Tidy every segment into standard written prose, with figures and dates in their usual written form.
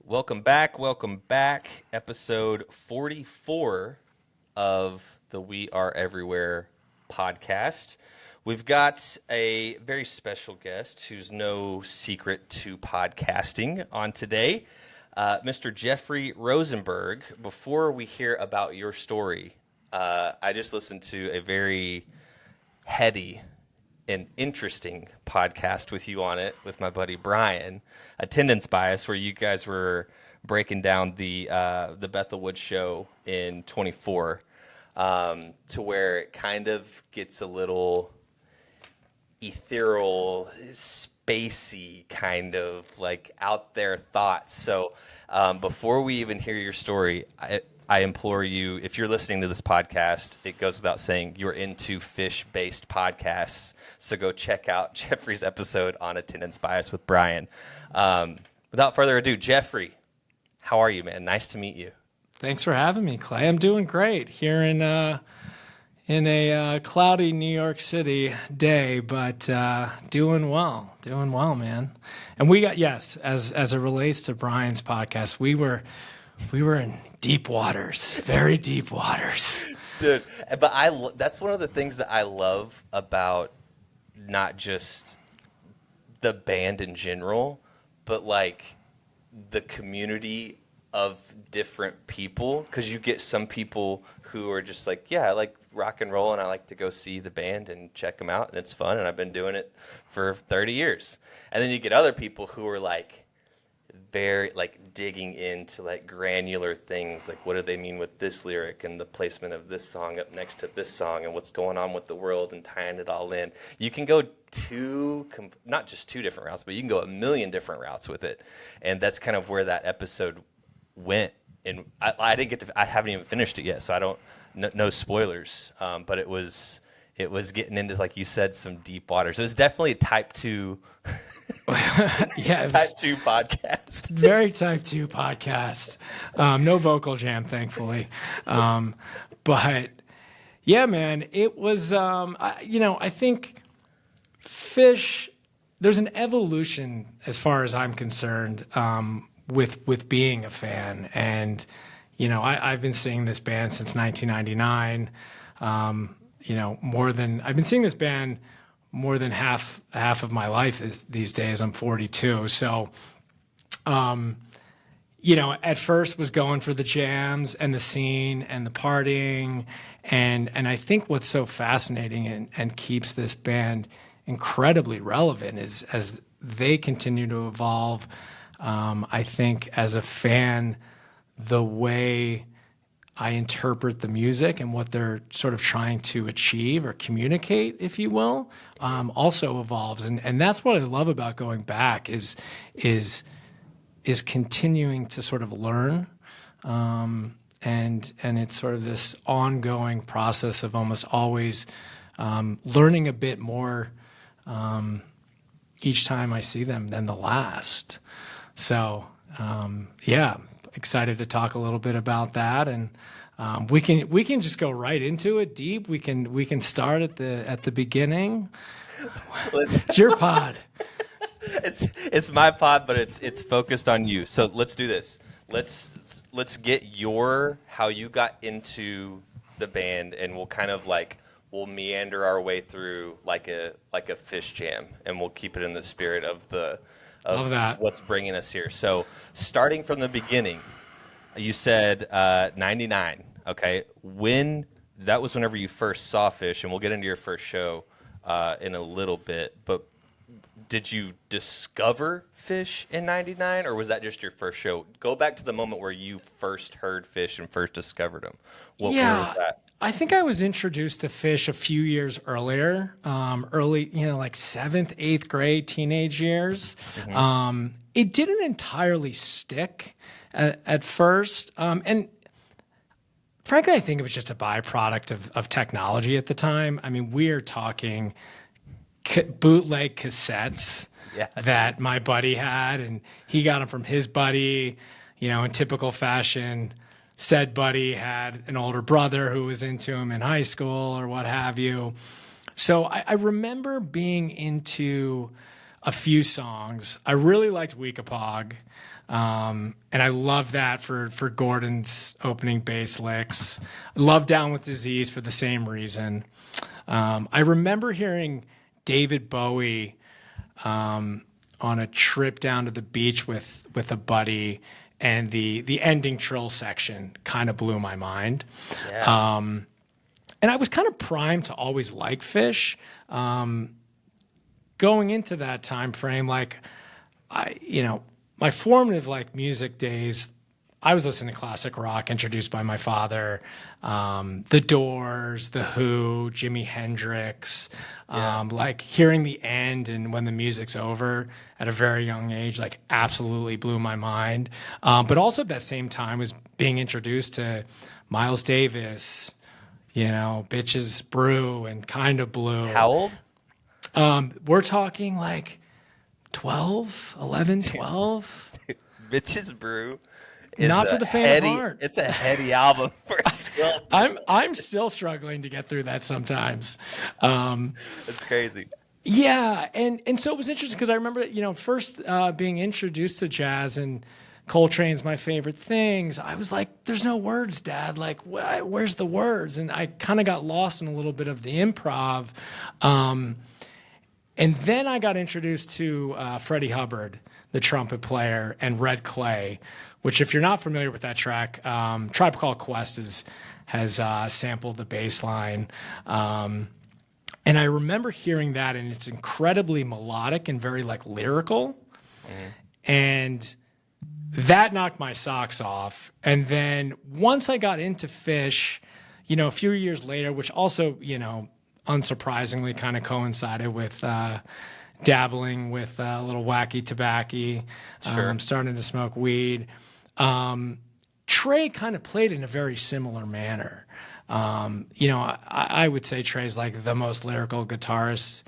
Welcome back. Welcome back. Episode 44 of the We Are Everywhere podcast. We've got a very special guest who's no secret to podcasting on today, Mr. Jeffrey Rosenberg. Before we hear about your story, I just listened to a very heady an interesting podcast with you on it with my buddy Brian, Attendance Bias, where you guys were breaking down the Bethel Woods show in 24, to where it kind of gets a little ethereal, spacey, kind of like out there thoughts. So before we even hear your story, I implore you, if you're listening to this podcast, it goes without saying you're into Phish-based podcasts, so go check out Jeffrey's episode on Attendance Bias with Brian. Without further ado, Jeffrey, how are you, man? Nice to meet you. Thanks for having me, Clay. I'm doing great here in a cloudy New York City day, but doing well, man. And we got, yes, as it relates to Brian's podcast, we were in deep waters, very deep waters. Dude, but that's one of the things that I love about not just the band in general, but like the community of different people, because you get some people who are just like, yeah, I like rock and roll and I like to go see the band and check them out and it's fun and I've been doing it for 30 years. And then you get other people who are like very like digging into like granular things, like what do they mean with this lyric and the placement of this song up next to this song and what's going on with the world and tying it all in. You can go not just two different routes, but you can go a million different routes with it. And that's kind of where that episode went. And I didn't get to, I haven't even finished it yet, so I don't, no spoilers. But it was getting into, like you said, some deep waters. It was definitely a type 2 yeah, type 2 podcast. Very type 2 podcast. No vocal jam, thankfully. But yeah, man, it was, I think Phish, there's an evolution as far as I'm concerned, with being a fan. And, I've been seeing this band since 1999. I've been seeing this band more than half of my life these days. I'm 42. So, at first was going for the jams and the scene and the partying. And I think what's so fascinating and keeps this band incredibly relevant is as they continue to evolve. I think as a fan, the way I interpret the music and what they're sort of trying to achieve or communicate, if you will, also evolves. And that's what I love about going back is continuing to sort of learn. And it's sort of this ongoing process of almost always learning a bit more each time I see them than the last. So, excited to talk a little bit about that, and we can just go right into it deep. We can start at the beginning. It's your pod. It's my pod, but it's focused on you. So let's do this. Let's get how you got into the band, and we'll meander our way through like a Phish jam, and we'll keep it in the spirit of what's bringing us here. So starting from the beginning, you said 99. Okay, that was whenever you first saw Phish, and we'll get into your first show in a little bit. But did you discover Phish in 99, or was that just your first show? Go back to the moment where you first heard Phish and first discovered them. Where was that? I think I was introduced to Phish a few years earlier, early, like 7th, 8th grade, teenage years. Mm-hmm. It didn't entirely stick at first. And frankly, I think it was just a byproduct of technology at the time. I mean, we're talking bootleg cassettes that my buddy had, and he got them from his buddy, in typical fashion. Said buddy had an older brother who was into him in high school or what have you. So I remember being into a few songs. I really liked Weekapog. And I love that for Gordon's opening bass licks. Love Down with Disease for the same reason. I remember hearing David Bowie on a trip down to the beach with a buddy, and the ending trill section kind of blew my mind. Yeah. And I was kind of primed to always like Phish. Going into that time frame, like my formative like music days, I was listening to classic rock introduced by my father, The Doors, The Who, Jimi Hendrix, like hearing the end and when the music's over at a very young age, like absolutely blew my mind. But also at that same time was being introduced to Miles Davis, Bitches Brew and Kind of Blue. How old? We're talking like 12, 11, 12. Dude, Bitches Brew. Is Not for the faint of heart. It's a heady album for a 12. I'm still struggling to get through that sometimes. It's crazy. Yeah, and so it was interesting because I remember, first being introduced to jazz and Coltrane's my favorite things. I was like, "There's no words, Dad. Like, where's the words?" And I kind of got lost in a little bit of the improv. And then I got introduced to Freddie Hubbard, the trumpet player, and Red Clay, which, if you're not familiar with that track, Tribe Called Quest has sampled the bass line. And I remember hearing that, and it's incredibly melodic and very like lyrical. And that knocked my socks off. And then once I got into Phish, a few years later, which also, unsurprisingly kind of coincided with dabbling with a little wacky tobacco, starting to smoke weed. Trey kind of played in a very similar manner. I would say Trey's like the most lyrical guitarist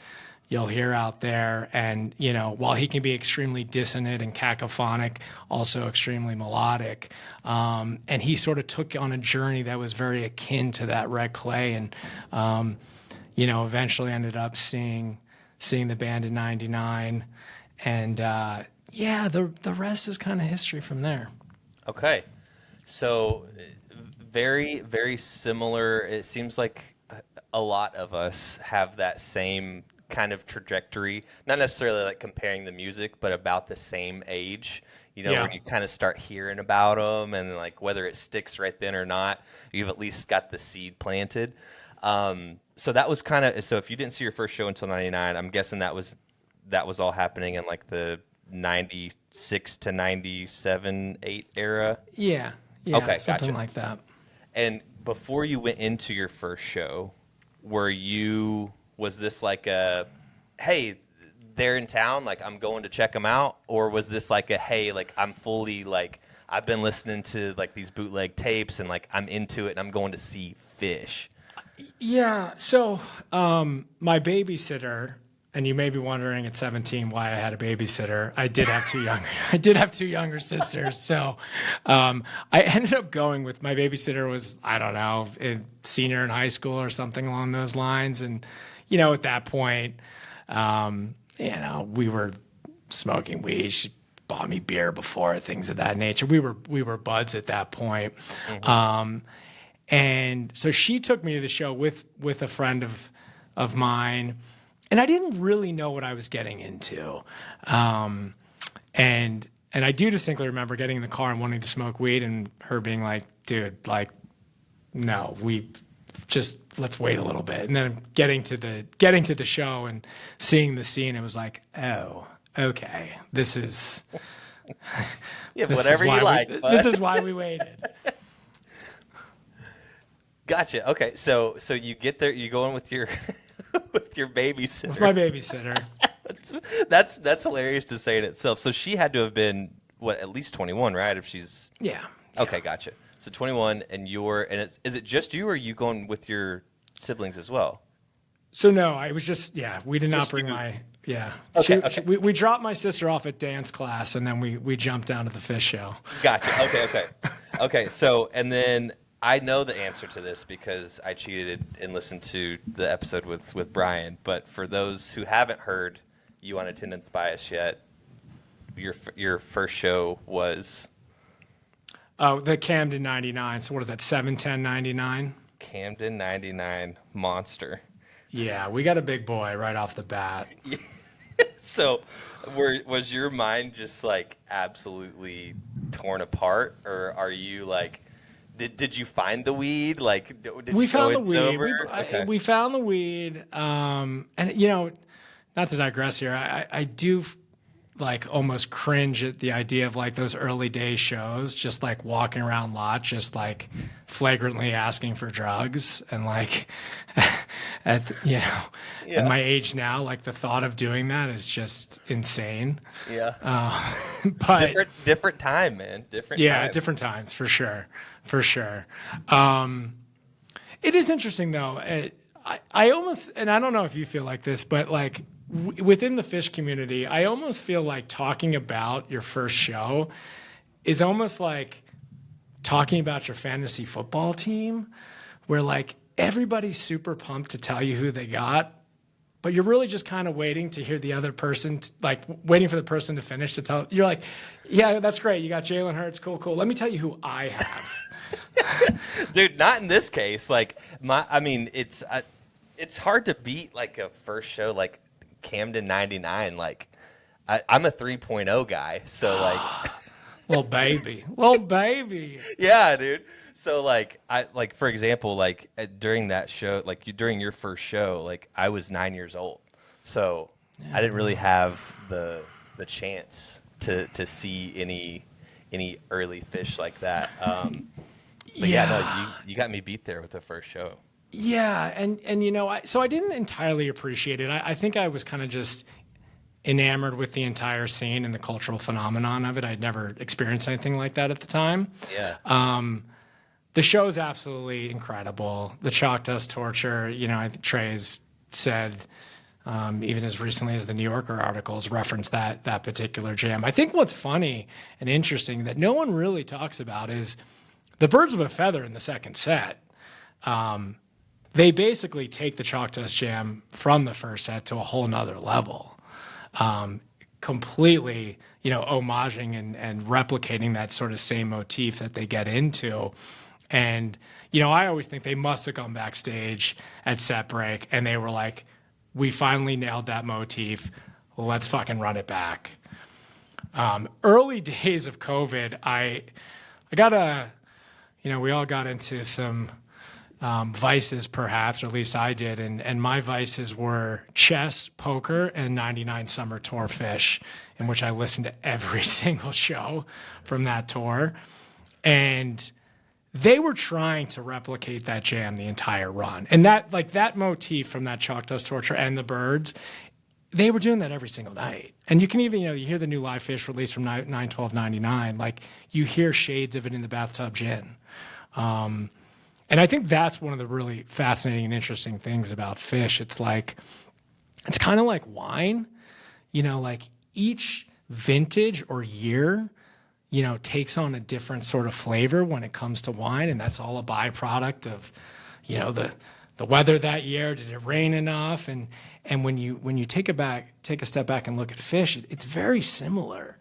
you'll hear out there. And, while he can be extremely dissonant and cacophonic, also extremely melodic. And he sort of took on a journey that was very akin to that Red Clay. And, eventually ended up seeing the band in '99. And, the rest is kind of history from there. Okay. So very, very similar. It seems like a lot of us have that same kind of trajectory, not necessarily like comparing the music, but about the same age, when you kind of start hearing about them, and like whether it sticks right then or not, you've at least got the seed planted. So that was kind of, so if you didn't see your first show until '99, I'm guessing that was all happening in like the 96 to 97, 8 era. Yeah. Okay, something gotcha. like that. And before you went into your first show, was this like a, hey, they're in town, like I'm going to check them out? Or was this like a, hey, like I'm fully like, I've been listening to like these bootleg tapes and like I'm into it and I'm going to see Phish? Yeah. So my babysitter, and you may be wondering at 17 why I had a babysitter. I did have two younger sisters. So I ended up going with my babysitter was, I don't know, a senior in high school or something along those lines. And, at that point, we were smoking weed. She bought me beer before, things of that nature. We were buds at that point. Mm-hmm. And so she took me to the show with a friend of mine. And I didn't really know what I was getting into. And I do distinctly remember getting in the car and wanting to smoke weed and her being like, dude, like, no, let's wait a little bit. And then getting to the show and seeing the scene, it was like, oh, okay, this is whatever you like. This is why we waited. Gotcha. Okay. So you get there, you go in with your with your babysitter. With my babysitter. That's hilarious to say in itself. So she had to have been at least 21, right? If she's Okay, gotcha. So 21, and is it just you, or are you going with your siblings as well? So no, I was just we did not bring my Okay. We dropped my sister off at dance class, and then we jumped down to the Phish show. Gotcha. Okay. So and then. I know the answer to this because I cheated and listened to the episode with Brian. But for those who haven't heard You on Attendance Bias yet, your first show was? Oh, the Camden 99. So what is that, 71099? Camden 99 Monster. Yeah, we got a big boy right off the bat. So, was your mind just like absolutely torn apart, or are you like, did you find the weed? Like, did We you go found in the weed. sober? Okay. We found the weed. And not to digress here, I do like almost cringe at the idea of like those early day shows, just like walking around lots, just like flagrantly asking for drugs. And like, at my age now, like the thought of doing that is just insane. Yeah. But different time, man. Different time. different times for sure. For sure. It is interesting though. I almost, and I don't know if you feel like this, but like within the Phish community, I almost feel like talking about your first show is almost like talking about your fantasy football team, where like everybody's super pumped to tell you who they got, but you're really just kind of waiting to hear the other person, like waiting for the person to finish to tell. You're like, yeah, that's great. You got Jalen Hurts. Cool. Let me tell you who I have. Dude, not in this case. Like it's hard to beat like a first show like Camden 99. Like I'm a 3.0 guy, so like little baby. Yeah, dude. So like for example, like during that show, like during your first show, like I was 9 years old, so I didn't really have the chance to see any early Phish like that. But no, you got me beat there with the first show. Yeah, and so I didn't entirely appreciate it. I think I was kind of just enamored with the entire scene and the cultural phenomenon of it. I'd never experienced anything like that at the time. Yeah. The show is absolutely incredible. The Chalk Dust Torture, I think Trey's said, even as recently as the New Yorker articles referenced that particular jam. I think what's funny and interesting that no one really talks about is the Birds of a Feather in the second set. They basically take the Chalk Dust Jam from the first set to a whole nother level, completely, homaging and replicating that sort of same motif that they get into. And, I always think they must have gone backstage at set break and they were like, we finally nailed that motif. Let's fucking run it back. Early days of COVID, I got we all got into some vices, perhaps, or at least I did. And my vices were chess, poker, and 99 Summer Tour Phish, in which I listened to every single show from that tour. And they were trying to replicate that jam the entire run. And that motif from that Chalk Dust Torture and the Birds, they were doing that every single night. And you can even, you hear the new live Phish release from 9/12/99, like you hear shades of it in the Bathtub Gin. And I think that's one of the really fascinating and interesting things about Phish. It's kind of like wine, like each vintage or year, takes on a different sort of flavor when it comes to wine. And that's all a byproduct of, the weather that year. Did it rain enough? And when you take a step back and look at Phish, it's very similar.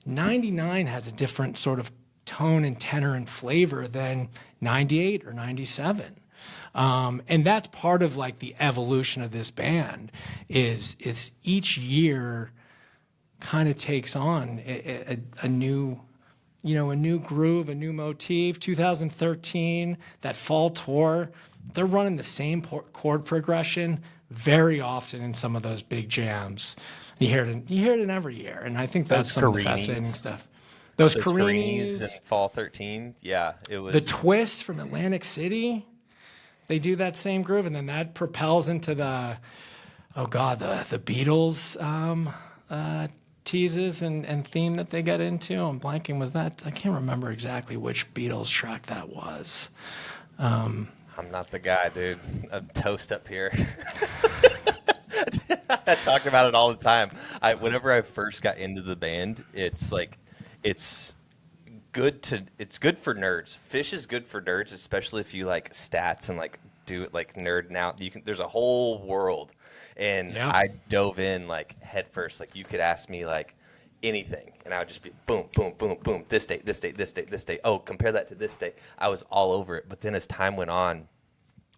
99 has a different sort of tone and tenor and flavor than 98 or 97. And that's part of like the evolution of this band is each year kind of takes on a new, a new groove, a new motif. 2013, that fall tour, they're running the same chord progression very often in some of those big jams. You hear it in every year. And I think that's some of the fascinating stuff. Those Carinis in Fall 13, yeah, it was. The Twist from Atlantic City, they do that same groove, and then that propels into the Beatles teases and theme that they get into. I'm blanking. Was that? I can't remember exactly which Beatles track that was. I'm not the guy, dude. I'm toast up here. I talk about it all the time. Whenever I first got into the band, it's like. It's good for nerds. Phish is good for nerds, especially if you like stats and like do it like nerding out. There's a whole world, and I dove in like head first. Like you could ask me like anything, and I would just be boom, boom, boom, boom. This date, this date, this date, this date. Oh, compare that to this date. I was all over it. But then as time went on,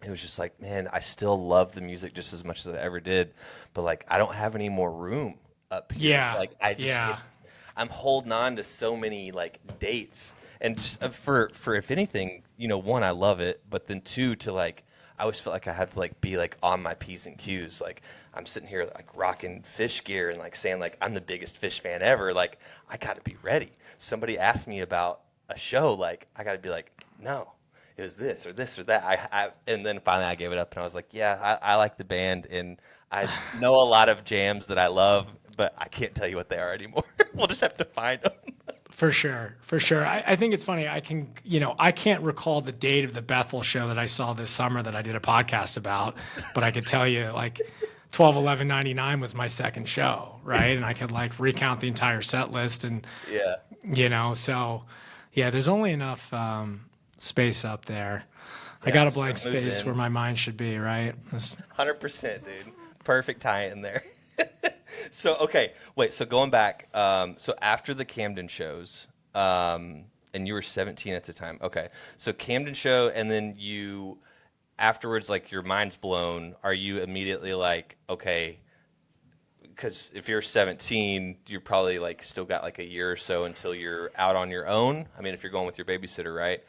it was just like, man, I still love the music just as much as I ever did, but like I don't have any more room up here. Yeah. Like I just, I'm holding on to so many like dates, and just, for if anything, one, I love it, but then two, to like, I always felt like I had to like be like on my P's and Q's. Like I'm sitting here like rocking Phish gear and like saying like I'm the biggest Phish fan ever. Like I got to be ready. Somebody asked me about a show, like I got to be like, no, it was this or this or that. And then finally I gave it up and I was like, yeah, I like the band and I know a lot of jams that I love, but I can't tell you what they are anymore. We'll just have to find them. For sure. I think it's funny. I can't recall the date of the Bethel show that I saw this summer that I did a podcast about, but I could tell you like 12/11/99 was my second show, right? And I could like recount the entire set list and, so yeah, there's only enough space up there. I got a blank space where my mind should be, right? 100%, dude. Perfect tie in there. So, okay, wait, so going back, so after the Camden shows, and you were 17 at the time, okay, so Camden show, and then you, afterwards, like, your mind's blown, are you immediately like, okay, because if you're 17, you're probably, like, still got, like, a year or so until you're out on your own, I mean, if you're going with your babysitter, right?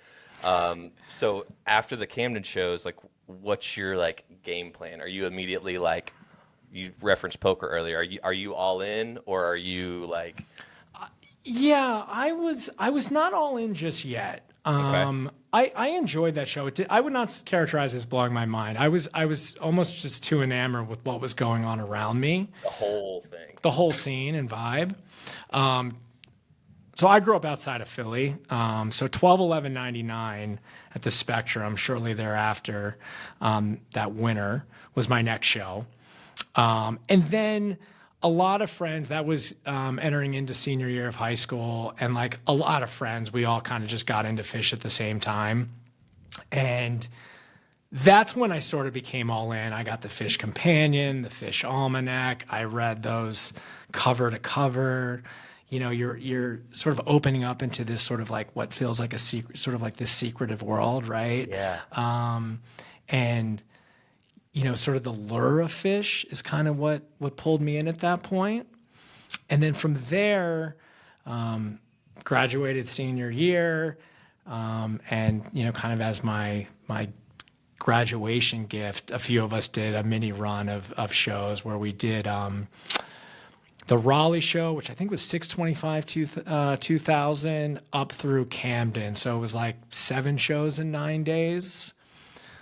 So after the Camden shows, like, what's your, like, game plan? Are you immediately, like, you referenced poker earlier. Are you all in, or are you like? Yeah, I was not all in just yet. Okay. I enjoyed that show. I would not characterize it as blowing my mind. I was almost just too enamored with what was going on around me. The whole thing. The whole scene and vibe. So I grew up outside of Philly. So 12/11/99 at the Spectrum. Shortly thereafter, that winter was my next show. And then a lot of friends, that was entering into senior year of high school, and like a lot of friends, we all kind of just got into Phish at the same time. And that's when I sort of became all in. I got the Phish Companion, the Phish Almanac. I read those cover to cover. You're sort of opening up into this sort of like what feels like a secret, sort of like this secretive world, right? Yeah. And sort of the lure of Phish is kind of what pulled me in at that point. And then from there, graduated senior year, and, kind of as my graduation gift, a few of us did a mini run of shows where we did the Raleigh show, which I think was 6/25/2000, up through Camden. So it was like 7 shows in 9 days.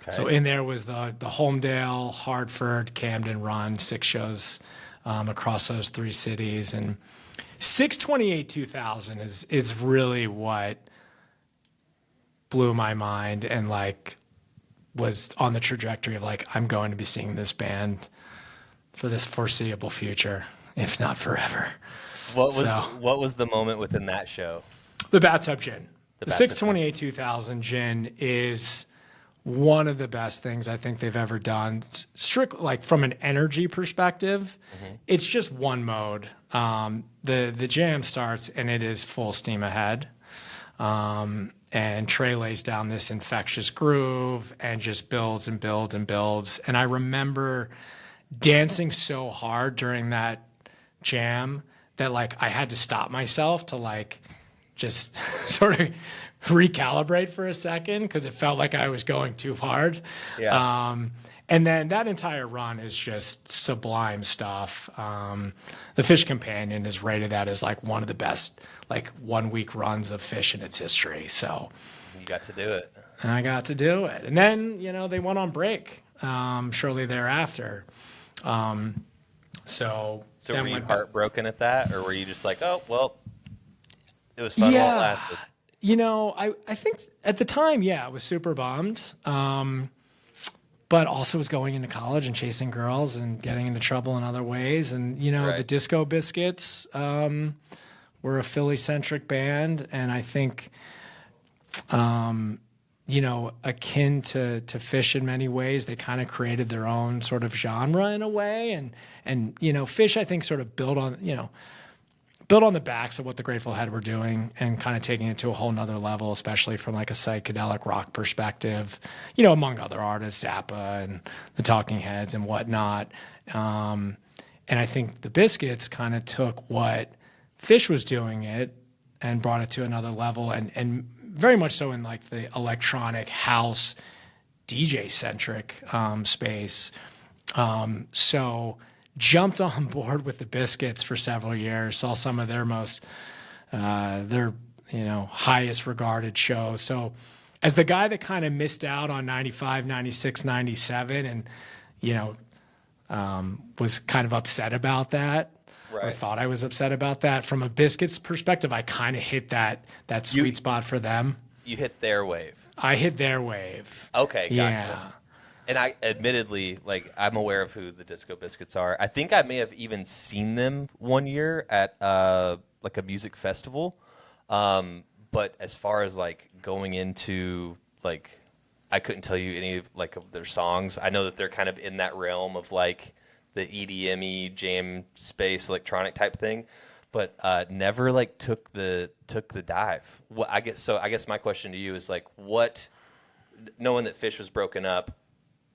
Okay. So in there was the Holmdel, Hartford, Camden run, 6 shows across those 3 cities. And 6/28/2000 is really what blew my mind and like was on the trajectory of like, I'm going to be seeing this band for this foreseeable future, if not forever. What was the moment within that show? The Bathtub Gin. The 6/28/2000 Gin is one of the best things I think they've ever done. Strictly like from an energy perspective, it's just one mode. The jam starts and it is full steam ahead. And Trey lays down this infectious groove and just builds and builds and builds. And I remember dancing so hard during that jam that like I had to stop myself to like just sort of recalibrate for a second because it felt like I was going too hard. Yeah. And then that entire run is just sublime stuff. The Phish Companion is rated that as like one of the best like 1 week runs of Phish in its history. So you got to do it. And I got to do it. And then, they went on break shortly thereafter. So were you heartbroken at that, or were you just like, oh, well, it was fun while it lasted? I think at the time, I was super bummed. But also was going into college and chasing girls and getting into trouble in other ways. And, right. The Disco Biscuits were a Philly-centric band. And I think, akin to Phish in many ways, they kind of created their own sort of genre in a way. And Phish, I think, sort of built built on the backs of what the Grateful Dead were doing and kind of taking it to a whole nother level, especially from like a psychedelic rock perspective, among other artists, Zappa and the Talking Heads and whatnot. And I think the Biscuits kind of took what Phish was doing it and brought it to another level, and very much so in like the electronic house DJ centric space. So jumped on board with the Biscuits for several years, saw some of their highest regarded shows. So as the guy that kind of missed out on 95, 96, 97 and, was kind of upset about that, or thought I was upset about that, from a Biscuits perspective, I kind of hit that sweet spot for them. You hit their wave. I hit their wave. Okay, gotcha. Yeah. And I admittedly, like, I'm aware of who the Disco Biscuits are. I think I may have even seen them one year at like a music festival. But as far as like going into like, I couldn't tell you any of their songs. I know that they're kind of in that realm of like the EDM-y jam space electronic type thing, but never like took the dive. I guess my question to you is like, what, knowing that Phish was broken up,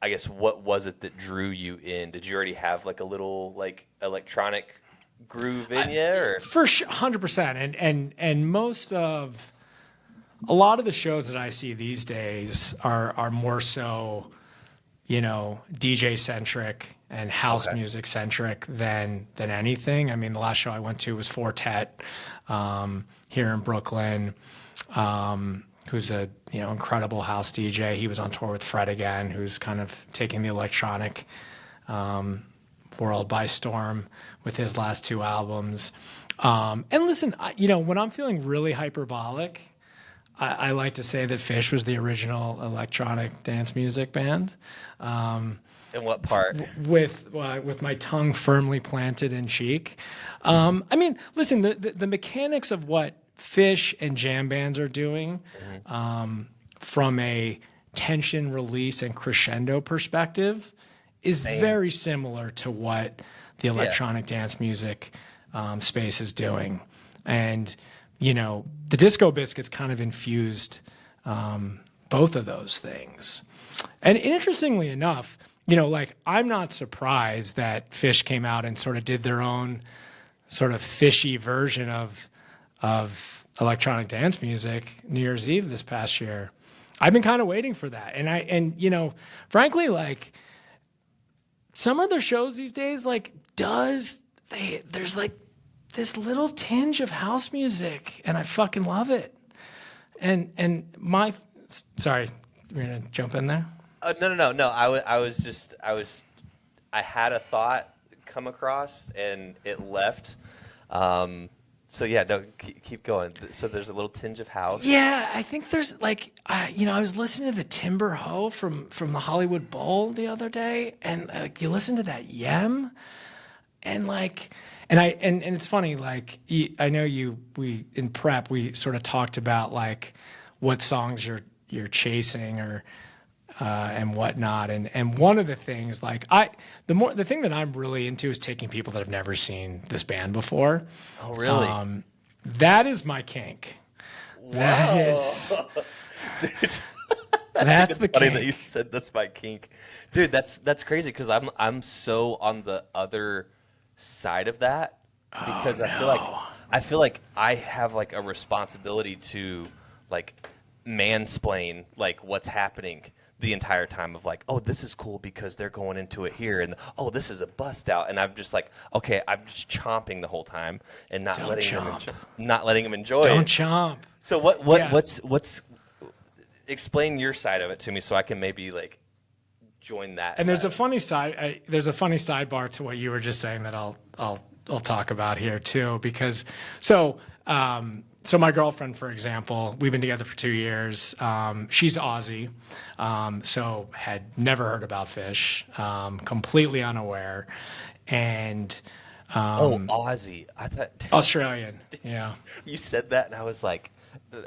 I guess what was it that drew you in? Did you already have like a little like electronic groove in you, or? For sure, 100%. And most of a lot of the shows that I see these days are more so, DJ centric and house music centric than anything. I mean, the last show I went to was Fortet here in Brooklyn. Who's a incredible house DJ. He was on tour with Fred again, who's kind of taking the electronic world by storm with his last two albums. And listen, when I'm feeling really hyperbolic, I like to say that Phish was the original electronic dance music band. In what part? With my tongue firmly planted in cheek. I mean, listen, the mechanics of what Phish and jam bands are doing from a tension release and crescendo perspective is very similar to what the electronic dance music space is doing. And, the Disco Biscuits kind of infused both of those things. And interestingly enough, I'm not surprised that Phish came out and sort of did their own sort of fishy version of electronic dance music New Year's Eve this past year. I've been kind of waiting for that. And frankly, like some of their shows these days, like there's like this little tinge of house music and I fucking love it. And sorry, you're going to jump in there? No. I had a thought come across and it left. So yeah, no, keep going. So there's a little tinge of house. Yeah, I think there's like, I was listening to the Timber Ho from the Hollywood Bowl the other day, and you listen to that Yem, and like, and it's funny, like I know we in prep we sort of talked about like what songs you're chasing or and whatnot, and one of the things like the thing that I'm really into is taking people that have never seen this band before. Oh, really? That is my kink. Whoa. That is, dude. That's the funny kink. that you said that's my kink, dude. That's crazy because I'm so on the other side of that because I feel like I have like a responsibility to like mansplain like what's happening the entire time of like, oh, this is cool because they're going into it here, and oh, this is a bust out, and I'm just like, okay, I'm just chomping the whole time and not letting them enjoy Don't it. chomp. So what's explain your side of it to me so I can maybe like join that. And there's a funny sidebar to what you were just saying that I'll talk about here too, because so my girlfriend, for example, we've been together for 2 years. She's Aussie, so had never heard about Phish, completely unaware. And Aussie. I thought Australian. Yeah. You said that, and I was like,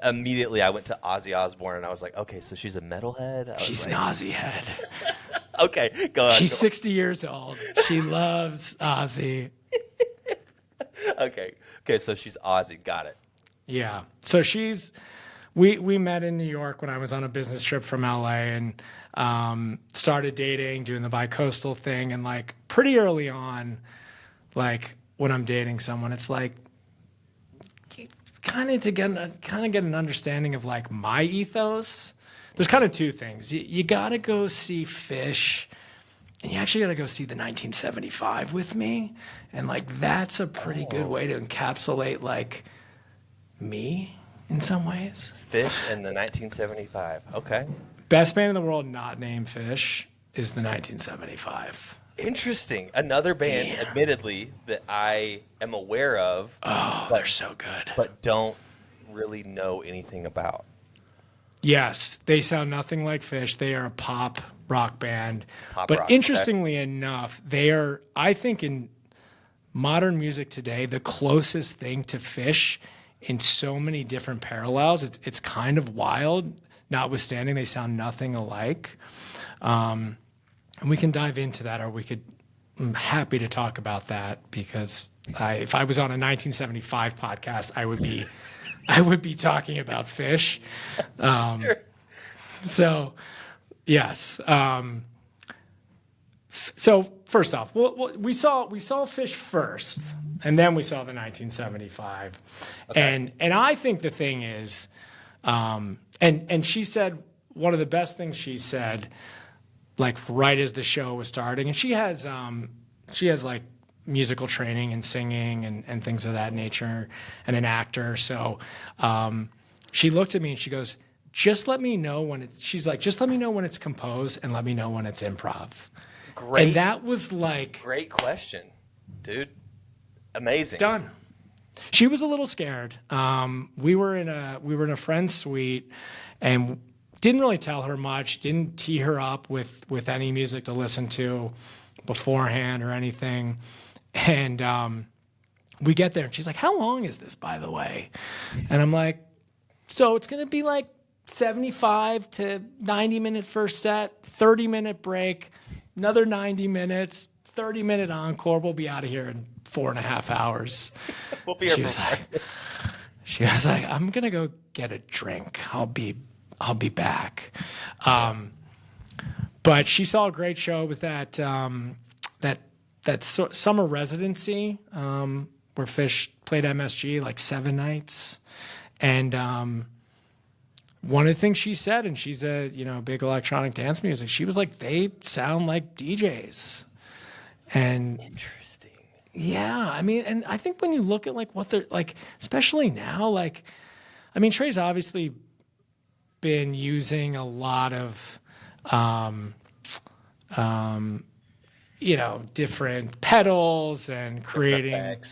immediately I went to Ozzy Osbourne, and I was like, okay, so she's a metalhead. She's an Aussie head. Okay, go on. She's 60 years old. She loves Ozzy. Okay, Okay, so she's Aussie. Got it. Yeah. So we met in New York when I was on a business trip from LA and started dating, doing the bi-coastal thing. And like pretty early on, like when I'm dating someone, it's like kind of get an understanding of like my ethos. There's kind of two things. You got to go see Phish, and you actually got to go see the 1975 with me. And like that's a pretty good way to encapsulate like me in some ways. Phish and the 1975. Okay. Best band in the world not named Phish is the 1975. Interesting. Another band, admittedly, that I am aware of. Oh, they're so good. But don't really know anything about. Yes, they sound nothing like Phish. They are a pop rock band. But rock, interestingly enough, they are, I think, in modern music today, the closest thing to Phish in so many different parallels. It's kind of wild, notwithstanding they sound nothing alike. And we can dive into that, or I'm happy to talk about that, because if I was on a 1975 podcast, I would be talking about Phish. Sure. So, yes. So first off, we saw Phish first, and then we saw the 1975. Okay. And I think the thing is, and she said one of the best things she said, like right as the show was starting, and she has like musical training and singing and things of that nature, and an actor. So she looked at me and she goes, just let me know when it's composed, and let me know when it's improv. Great. And that was like, great question, dude. Amazing. Done. She was a little scared. We were in a friend's suite, and didn't really tell her much. Didn't tee her up with any music to listen to beforehand or anything. And we get there, and she's like, "How long is this, by the way?" And I'm like, "So it's gonna be like 75 to 90-minute first set, 30-minute break, another 90 minutes, 30-minute encore. We'll be out of here in 4.5 hours." We'll be here She was like, "I'm gonna go get a drink. I'll be back." But she saw a great show. It was that summer residency where Phish played MSG like 7 nights, and one of the things she said, and she's a big electronic dance music, she was like, they sound like DJs. And interesting. Yeah, I mean, and I think when you look at like what they're like, especially now, like, I mean, Trey's obviously been using a lot of different pedals and creating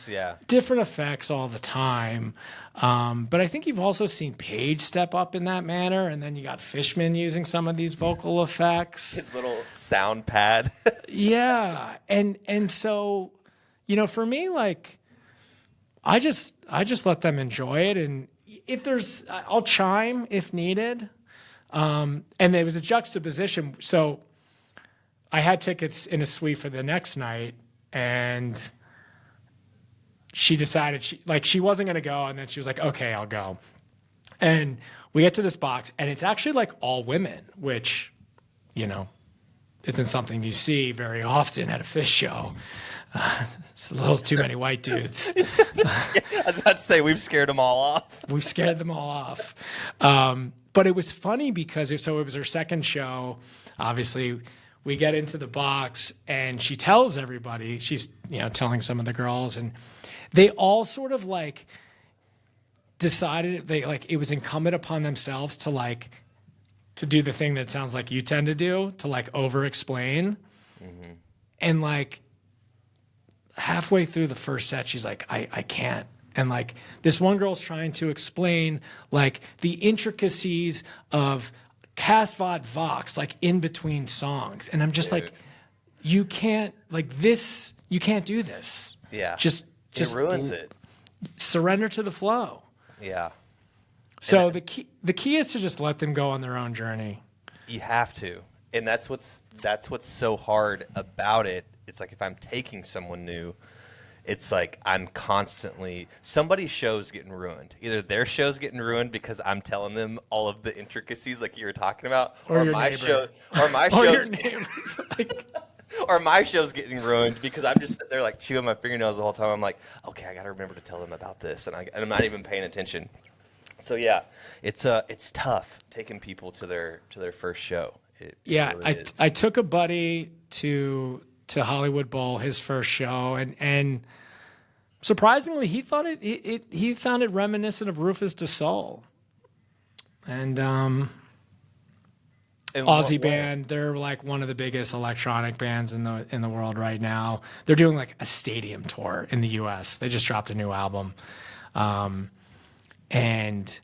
different effects all the time. But I think you've also seen Page step up in that manner, and then you got Fishman using some of these vocal effects. His little sound pad. Yeah, and so, for me, like, I just let them enjoy it, and if I'll chime if needed. And there was a juxtaposition, so I had tickets in a suite for the next night, and she decided she wasn't going to go, and then she was like, "Okay, I'll go." And we get to this box, and it's actually like all women, which, isn't something you see very often at a Phish show. It's a little too many white dudes. I was about to say, we've scared them all off. We've scared them all off. But it was funny because it was her second show. Obviously, we get into the box, and she tells everybody, she's telling some of the girls, and they all sort of like decided it was incumbent upon themselves to do the thing that sounds like you tend to do, to like over explain. Mm-hmm. And like halfway through the first set, she's like, I can't. And like this one girl's trying to explain like the intricacies of Cast Vod Vox, like in between songs. And I'm just like, you can't do this. Yeah. Just it ruins it. Surrender to the flow. Yeah. So the key is to just let them go on their own journey. You have to. And that's what's so hard about it. It's like if I'm taking someone new, it's like I'm constantly somebody's show's getting ruined. Either their show's getting ruined because I'm telling them all of the intricacies like you were talking about, Or your my neighbor. show, or my Or your show's, neighbors. Like, or my show's getting ruined because I'm just sitting there like chewing my fingernails the whole time. I'm like, okay, I got to remember to tell them about this, and I'm not even paying attention. So yeah, it's tough taking people to their first show. It really is. I took a buddy to Hollywood Bowl, his first show, and surprisingly, he thought he found it reminiscent of Rufus Du Sol. And Aussie band, they're like one of the biggest electronic bands in the world right now. They're doing like a stadium tour in the US. They just dropped a new album. And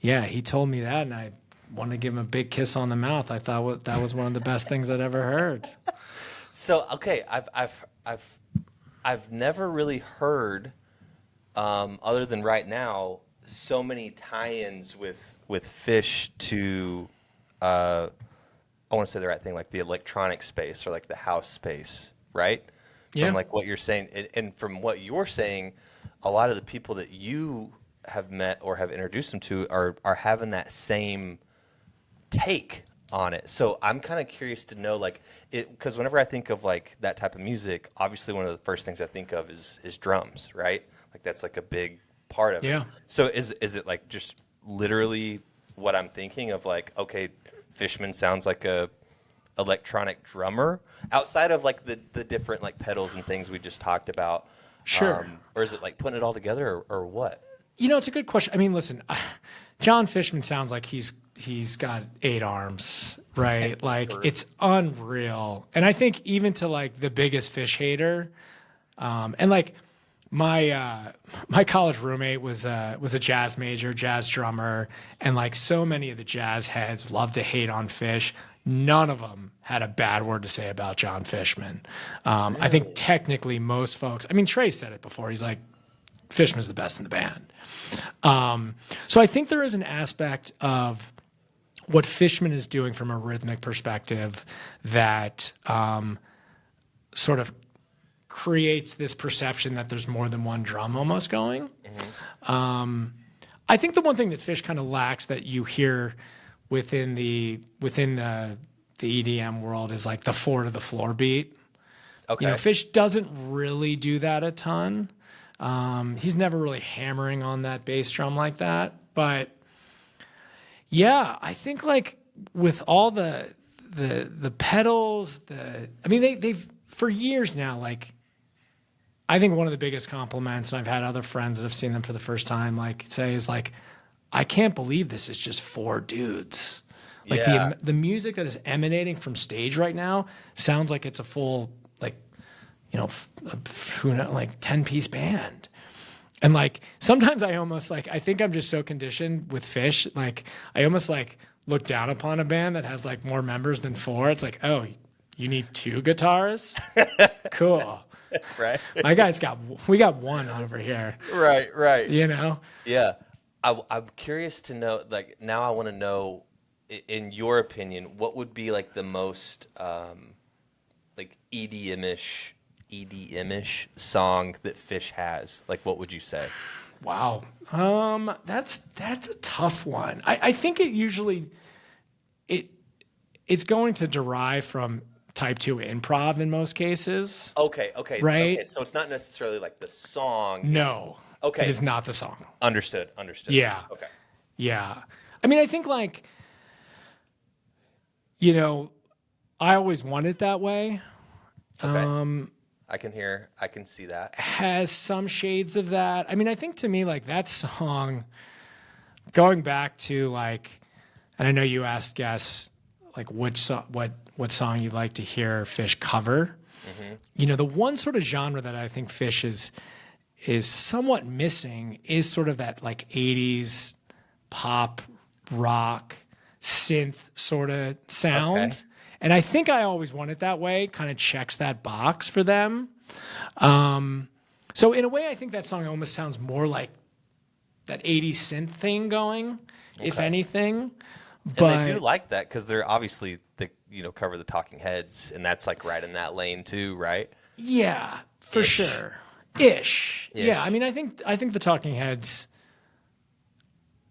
yeah, he told me that, and I wanted to give him a big kiss on the mouth. I thought that was one of the best things I'd ever heard. So okay, I've never really heard, other than right now, so many tie-ins with Phish to, I want to say the right thing, like the electronic space or like the house space, right? Yeah. From like what you're saying, and from what you're saying, a lot of the people that you have met or have introduced them to are having that same take on it. So I'm kind of curious to know, like, because whenever I think of like that type of music, obviously one of the first things I think of is drums, right? Like that's like a big part of it. So is it like just literally what I'm thinking of, like, okay, Fishman sounds like a electronic drummer outside of like the different like pedals and things we just talked about? Sure. Or is it like putting it all together or what? It's a good question. I mean, listen, John Fishman sounds like he's got 8 arms, right? Like it's unreal. And I think even to like the biggest Phish hater, and like my college roommate was a jazz major, jazz drummer, and like so many of the jazz heads love to hate on Phish. None of them had a bad word to say about John Fishman. Really? I think technically most folks, I mean, Trey said it before. He's like, Fishman's the best in the band. So I think there is an aspect of what Fishman is doing from a rhythmic perspective that sort of creates this perception that there's more than one drum almost going. Mm-hmm. I think the one thing that Phish kind of lacks that you hear within the EDM world is like the 4 to the floor beat. Okay. Phish doesn't really do that a ton. He's never really hammering on that bass drum like that. But yeah, I think like with all the pedals, they've for years now, like I think one of the biggest compliments, and I've had other friends that have seen them for the first time, like say is like, I can't believe this is just 4 dudes. Like the music that is emanating from stage right now sounds like it's a full, like, like 10-piece band. And like, sometimes I almost like, I think I'm just so conditioned with Phish. Like I almost like look down upon a band that has like more members than 4. It's like, oh, you need 2 guitarists? Cool. Right. My guy's we got 1 over here. Right. Yeah. I'm curious to know, like, now I want to know, in your opinion, what would be like the most like EDM-ish song that Phish has? Like, what would you say? Wow. That's a tough one. I think it usually it's going to derive from type 2 improv in most cases. Okay. Right? Okay, so it's not necessarily like the song. No. Okay. It is not the song. Understood. Yeah. Okay. Yeah. I mean, I think like, I always want it that way. Okay. I can see that. Has some shades of that. I mean, I think to me, like that song, going back to like, and I know you asked guests like what song you'd like to hear Phish cover. Mm-hmm. The one sort of genre that I think Phish is somewhat missing is sort of that like 80s pop rock synth sort of sound. Okay. And I think I always want it that way, kind of checks that box for them. So in a way, I think that song almost sounds more like that 80s synth thing going, if anything. But and they do like that because they're obviously, they cover the Talking Heads, and that's like right in that lane too, right? Yeah, for sure. Ish. Ish. Yeah, I mean, I think the Talking Heads.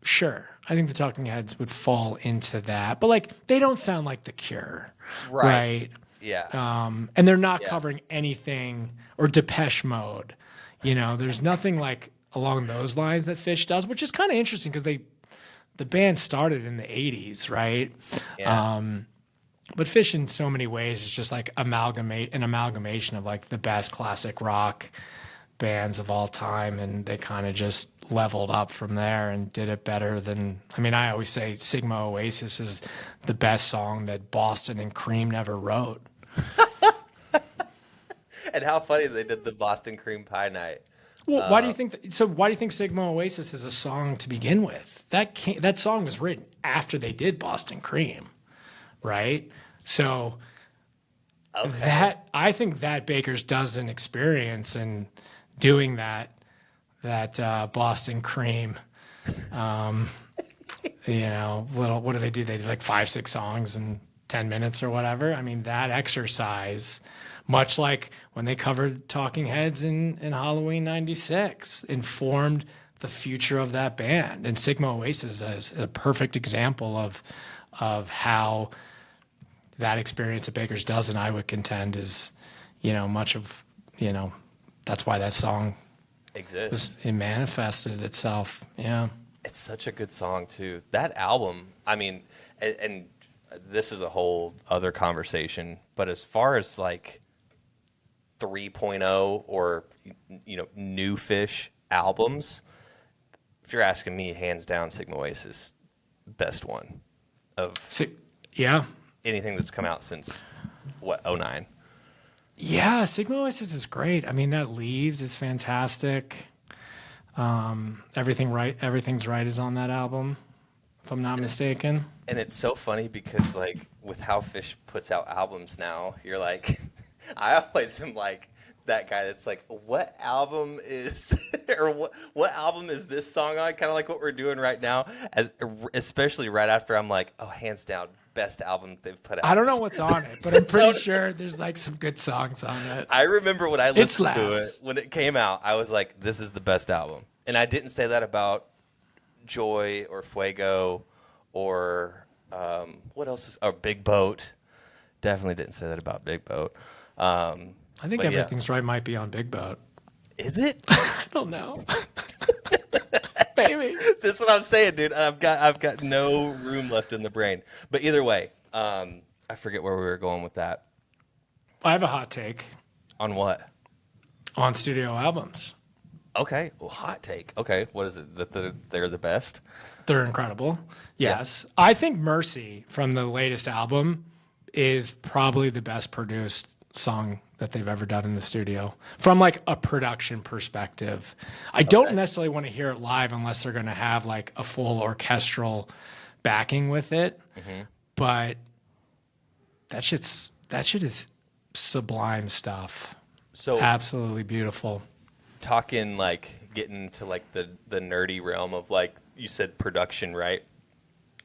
Sure, I think the Talking Heads would fall into that, but like they don't sound like The Cure, right? Yeah. And they're not Yeah. covering anything or Depeche Mode. There's nothing like along those lines that Phish does, which is kind of interesting because the band started in the '80s, right? Yeah. But Phish in so many ways is just like an amalgamation of like the best classic rock bands of all time, and they kind of just leveled up from there and did it better than. I mean, I always say Sigma Oasis is the best song that Boston and Cream never wrote. And how funny they did the Boston Cream Pie Night. Well, why do you think so? Why do you think Sigma Oasis is a song to begin with? That song was written after they did Boston Cream, right? So I think that Baker's dozen experience and doing that Boston Cream, what do they do? They do like 5-6 songs in 10 minutes or whatever. I mean, that exercise, much like when they covered Talking Heads in Halloween '96, informed the future of that band. And Sigma Oasis is a perfect example of how that experience at Baker's Dozen, I would contend, is, much of, that's why that song Exists. it manifested itself. Yeah. It's such a good song too. That album, I mean, and this is a whole other conversation, but as far as like 3.0 or new Phish albums, if you're asking me, hands down, Sigma Oasis, best one of Yeah. anything that's come out since '09. Yeah, Sigma Oasis is great. I mean, that Leaves is fantastic. Everything's Right is on that album, if I'm not mistaken. And it's so funny because like with how Phish puts out albums now, you're like, I always am like that guy that's like, what album is or what album is this song on? Kind of like what we're doing right now, especially right after I'm like, oh, hands down, best album they've put out. I don't know what's on it, but I'm pretty sure there's like some good songs on it. I remember when I listened to it when it came out, I was like, this is the best album. And I didn't say that about Joy or Fuego or what else is Big Boat. Definitely didn't say that about Big Boat. I think Everything's Right might be on Big Boat. Is it? I don't know. Maybe. That's what I'm saying, dude. I've got no room left in the brain. But either way, I forget where we were going with that. I have a hot take. On what? On studio albums. Okay. Well, hot take. Okay. What is it? That they're the best? They're incredible. Yes. Yeah. I think Mercy from the latest album is probably the best produced song that they've ever done in the studio from like a production perspective. I don't necessarily want to hear it live unless they're going to have like a full orchestral backing with it. Mm-hmm. But that shit is sublime stuff. So absolutely beautiful. Talking like getting to like the nerdy realm of like you said production, right?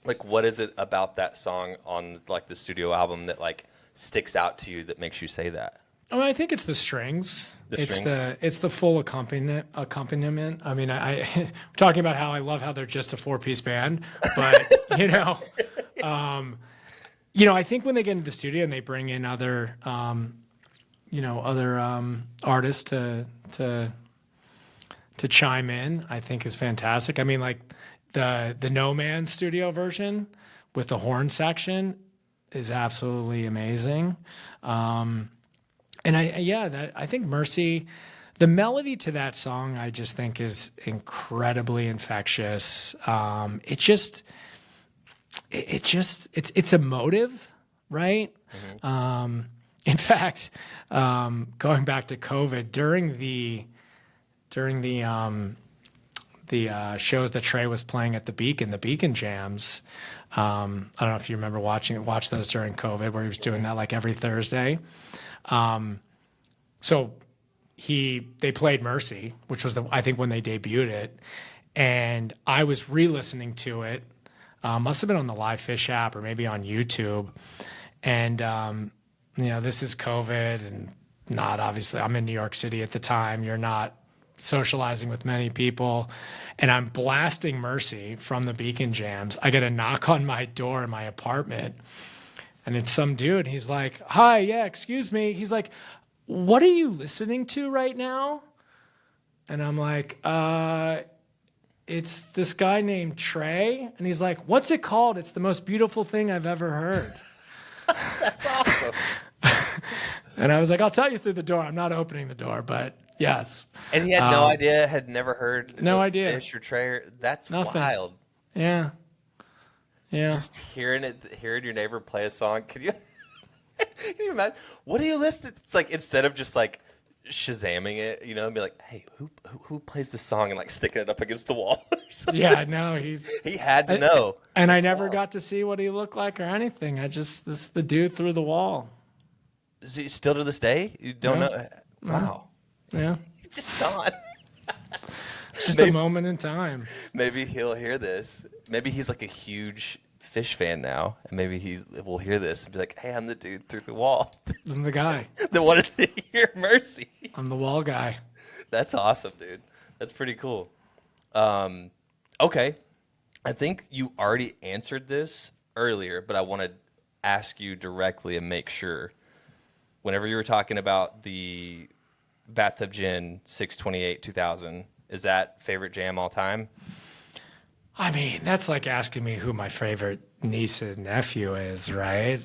Like what is it about that song on like the studio album that like sticks out to you that makes you say that? I mean, I think it's the strings. It's the full accompaniment. I mean, we're talking about how I love how they're just a 4-piece band, but I think when they get into the studio and they bring in other artists to chime in, I think is fantastic. I mean, like the No Man studio version with the horn section is absolutely amazing. And I think Mercy, the melody to that song, I just think is incredibly infectious. It's emotive, right? Mm-hmm. In fact, going back to COVID, during the shows that Trey was playing at the Beacon Jams. I don't know if you remember watch those during COVID, where he was doing that like every Thursday. So they played Mercy, which was I think when they debuted it, and I was re-listening to it. Must have been on the Live Phish app or maybe on YouTube. And this is COVID, and not obviously, I'm in New York City at the time. You're not socializing with many people. And I'm blasting Mercy from the Beacon Jams. I get a knock on my door in my apartment. And it's some dude. He's like, hi, yeah, excuse me. He's like, what are you listening to right now? And I'm like, it's this guy named Trey. And he's like, what's it called? It's the most beautiful thing I've ever heard. That's awesome. And I was like, I'll tell you through the door. I'm not opening the door, but yes. And he had no idea, had never heard no of idea. Phish or Trey. That's Nothing. wild. Yeah. Yeah. Just hearing your neighbor play a song. Can you imagine? What do you listen to? It's like, instead of just like Shazamming it, and be like, hey, who plays this song, and like sticking it up against the wall or something? Yeah, no, he had to know. And I never got to see what he looked like or anything. The dude through the wall. Is he still to this day? You don't know? Wow. Yeah. He's just gone. It's just a moment in time. Maybe he'll hear this. Maybe he's like a huge Phish fan now, and maybe he will hear this and be like, hey, I'm the dude through the wall. I'm the guy. that wanted to hear Mercy. I'm the wall guy. That's awesome, dude. That's pretty cool. Okay. I think you already answered this earlier, but I want to ask you directly and make sure. Whenever you were talking about the Bathtub Gin 628 2000, is that favorite jam all time? I mean, that's like asking me who my favorite niece and nephew is, right?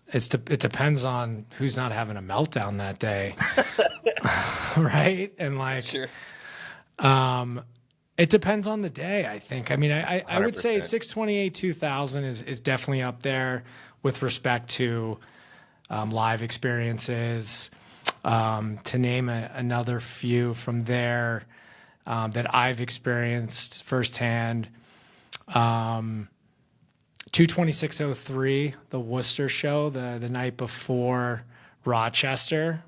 It depends on who's not having a meltdown that day, right? And like, Sure. It depends on the day, I think. I mean, I would say 100%. 628 2000 is definitely up there with respect to live experiences. To name another few from there that I've experienced firsthand. 22603, the Worcester show, the night before Rochester.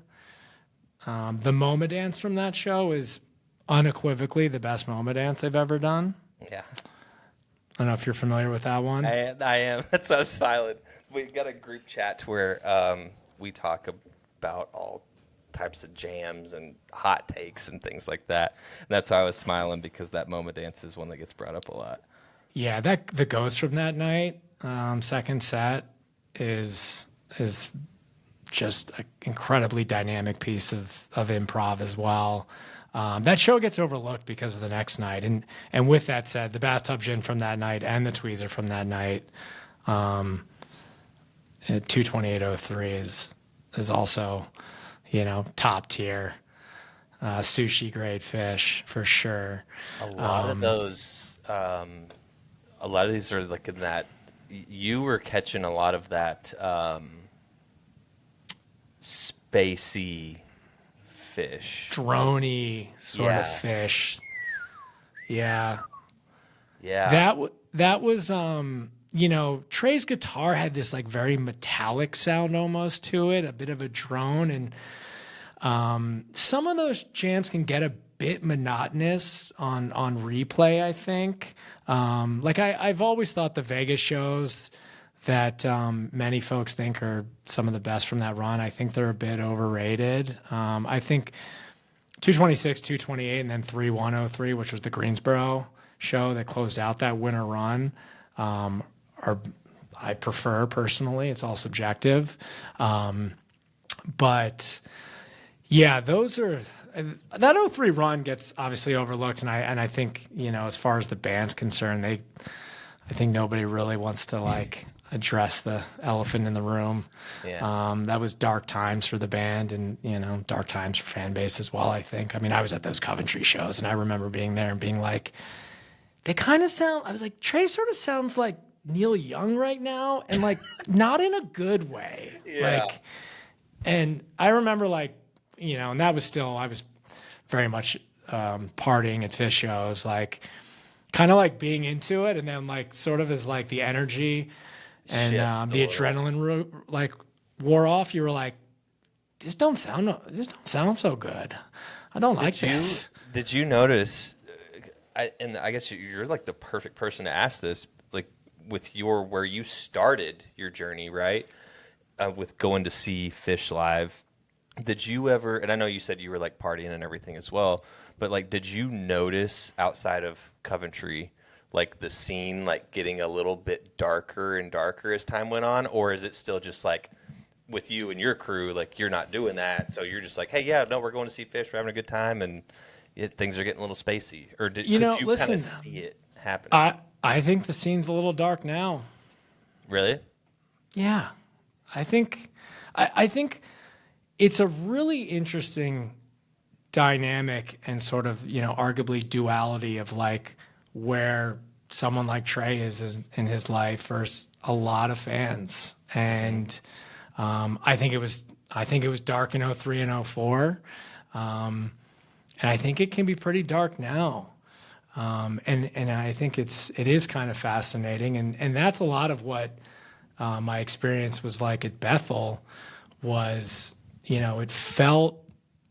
The MoMA dance from that show is unequivocally the best MoMA dance they've ever done. Yeah. I don't know if you're familiar with that one. I am. That's why I'm smiling. We got a group chat where we talk about all types of jams and hot takes and things like that. And that's why I was smiling, because that MoMA dance is one that gets brought up a lot. Yeah, the ghost from that night, second set, is just an incredibly dynamic piece of improv as well. That show gets overlooked because of the next night. And with that said, the Bathtub Gin from that night and the Tweezer from that night, 22803 is also, top tier. Sushi grade Phish for sure. A lot of those, a lot of these are like in that, you were catching a lot of that spacey Phish. Droney sort of Phish. Yeah. Yeah. That was Trey's guitar had this like very metallic sound almost to it, a bit of a drone, and some of those jams can get a bit monotonous on replay, I think. I've always thought the Vegas shows that many folks think are some of the best from that run, I think they're a bit overrated. I think 226, 228, and then 3103, which was the Greensboro show that closed out that winter run, I prefer personally. It's all subjective. But yeah, those are, that 03 run gets obviously overlooked. And I think, as far as the band's concerned, I think nobody really wants to like address the elephant in the room. Yeah. That was dark times for the band and, dark times for fan base as well, I think. I mean, I was at those Coventry shows and I remember being there and being like, they kind of sound, I was like, Trey sort of sounds like Neil Young right now, and like not in a good way. Yeah. And I remember and that was still, I was very much partying at Phish shows, like kind of like being into it, and then like sort of as like the energy and the adrenaline wore off, you were like, this don't sound so good. I don't like this. Did you notice? And I guess you're like the perfect person to ask this, like with where you started your journey, right? With going to see Phish live, Did you ever, and I know you said you were like partying and everything as well, but like, did you notice outside of Coventry, like the scene like getting a little bit darker and darker as time went on? Or is it still just like with you and your crew, like you're not doing that? So you're just like, hey, yeah, no, we're going to see Phish, we're having a good time, and things are getting a little spacey. Or could you kind listen, of see it happening? I think the scene's a little dark now. Really? Yeah. I think it's a really interesting dynamic and sort of, arguably duality of like where someone like Trey is in his life versus a lot of fans. And I think it was dark in 03 and 04. And I think it can be pretty dark now. And I think it is kind of fascinating. And that's a lot of what my experience was like at Bethel was,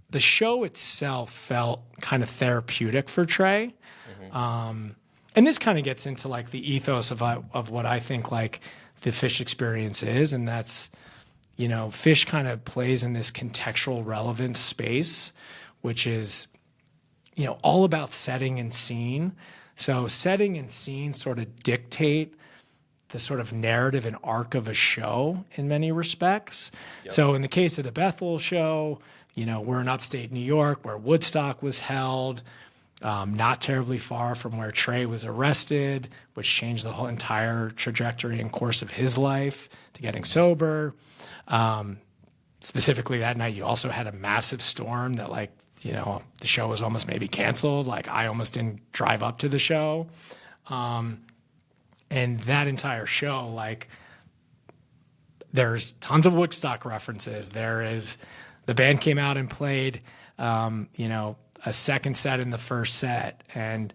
the show itself felt kind of therapeutic for Trey. And this kind of gets into like the ethos of what I think like the Phish experience is. And that's, Phish kind of plays in this contextual relevance space, which is, all about setting and scene. So setting and scene sort of dictate the sort of narrative and arc of a show in many respects. Yep. So in the case of the Bethel show, we're in upstate New York where Woodstock was held, not terribly far from where Trey was arrested, which changed the whole entire trajectory and course of his life to getting sober. Specifically that night, you also had a massive storm that the show was almost maybe canceled. Like I almost didn't drive up to the show. And that entire show, like there's tons of Woodstock references. The band came out and played, a second set in the first set. And,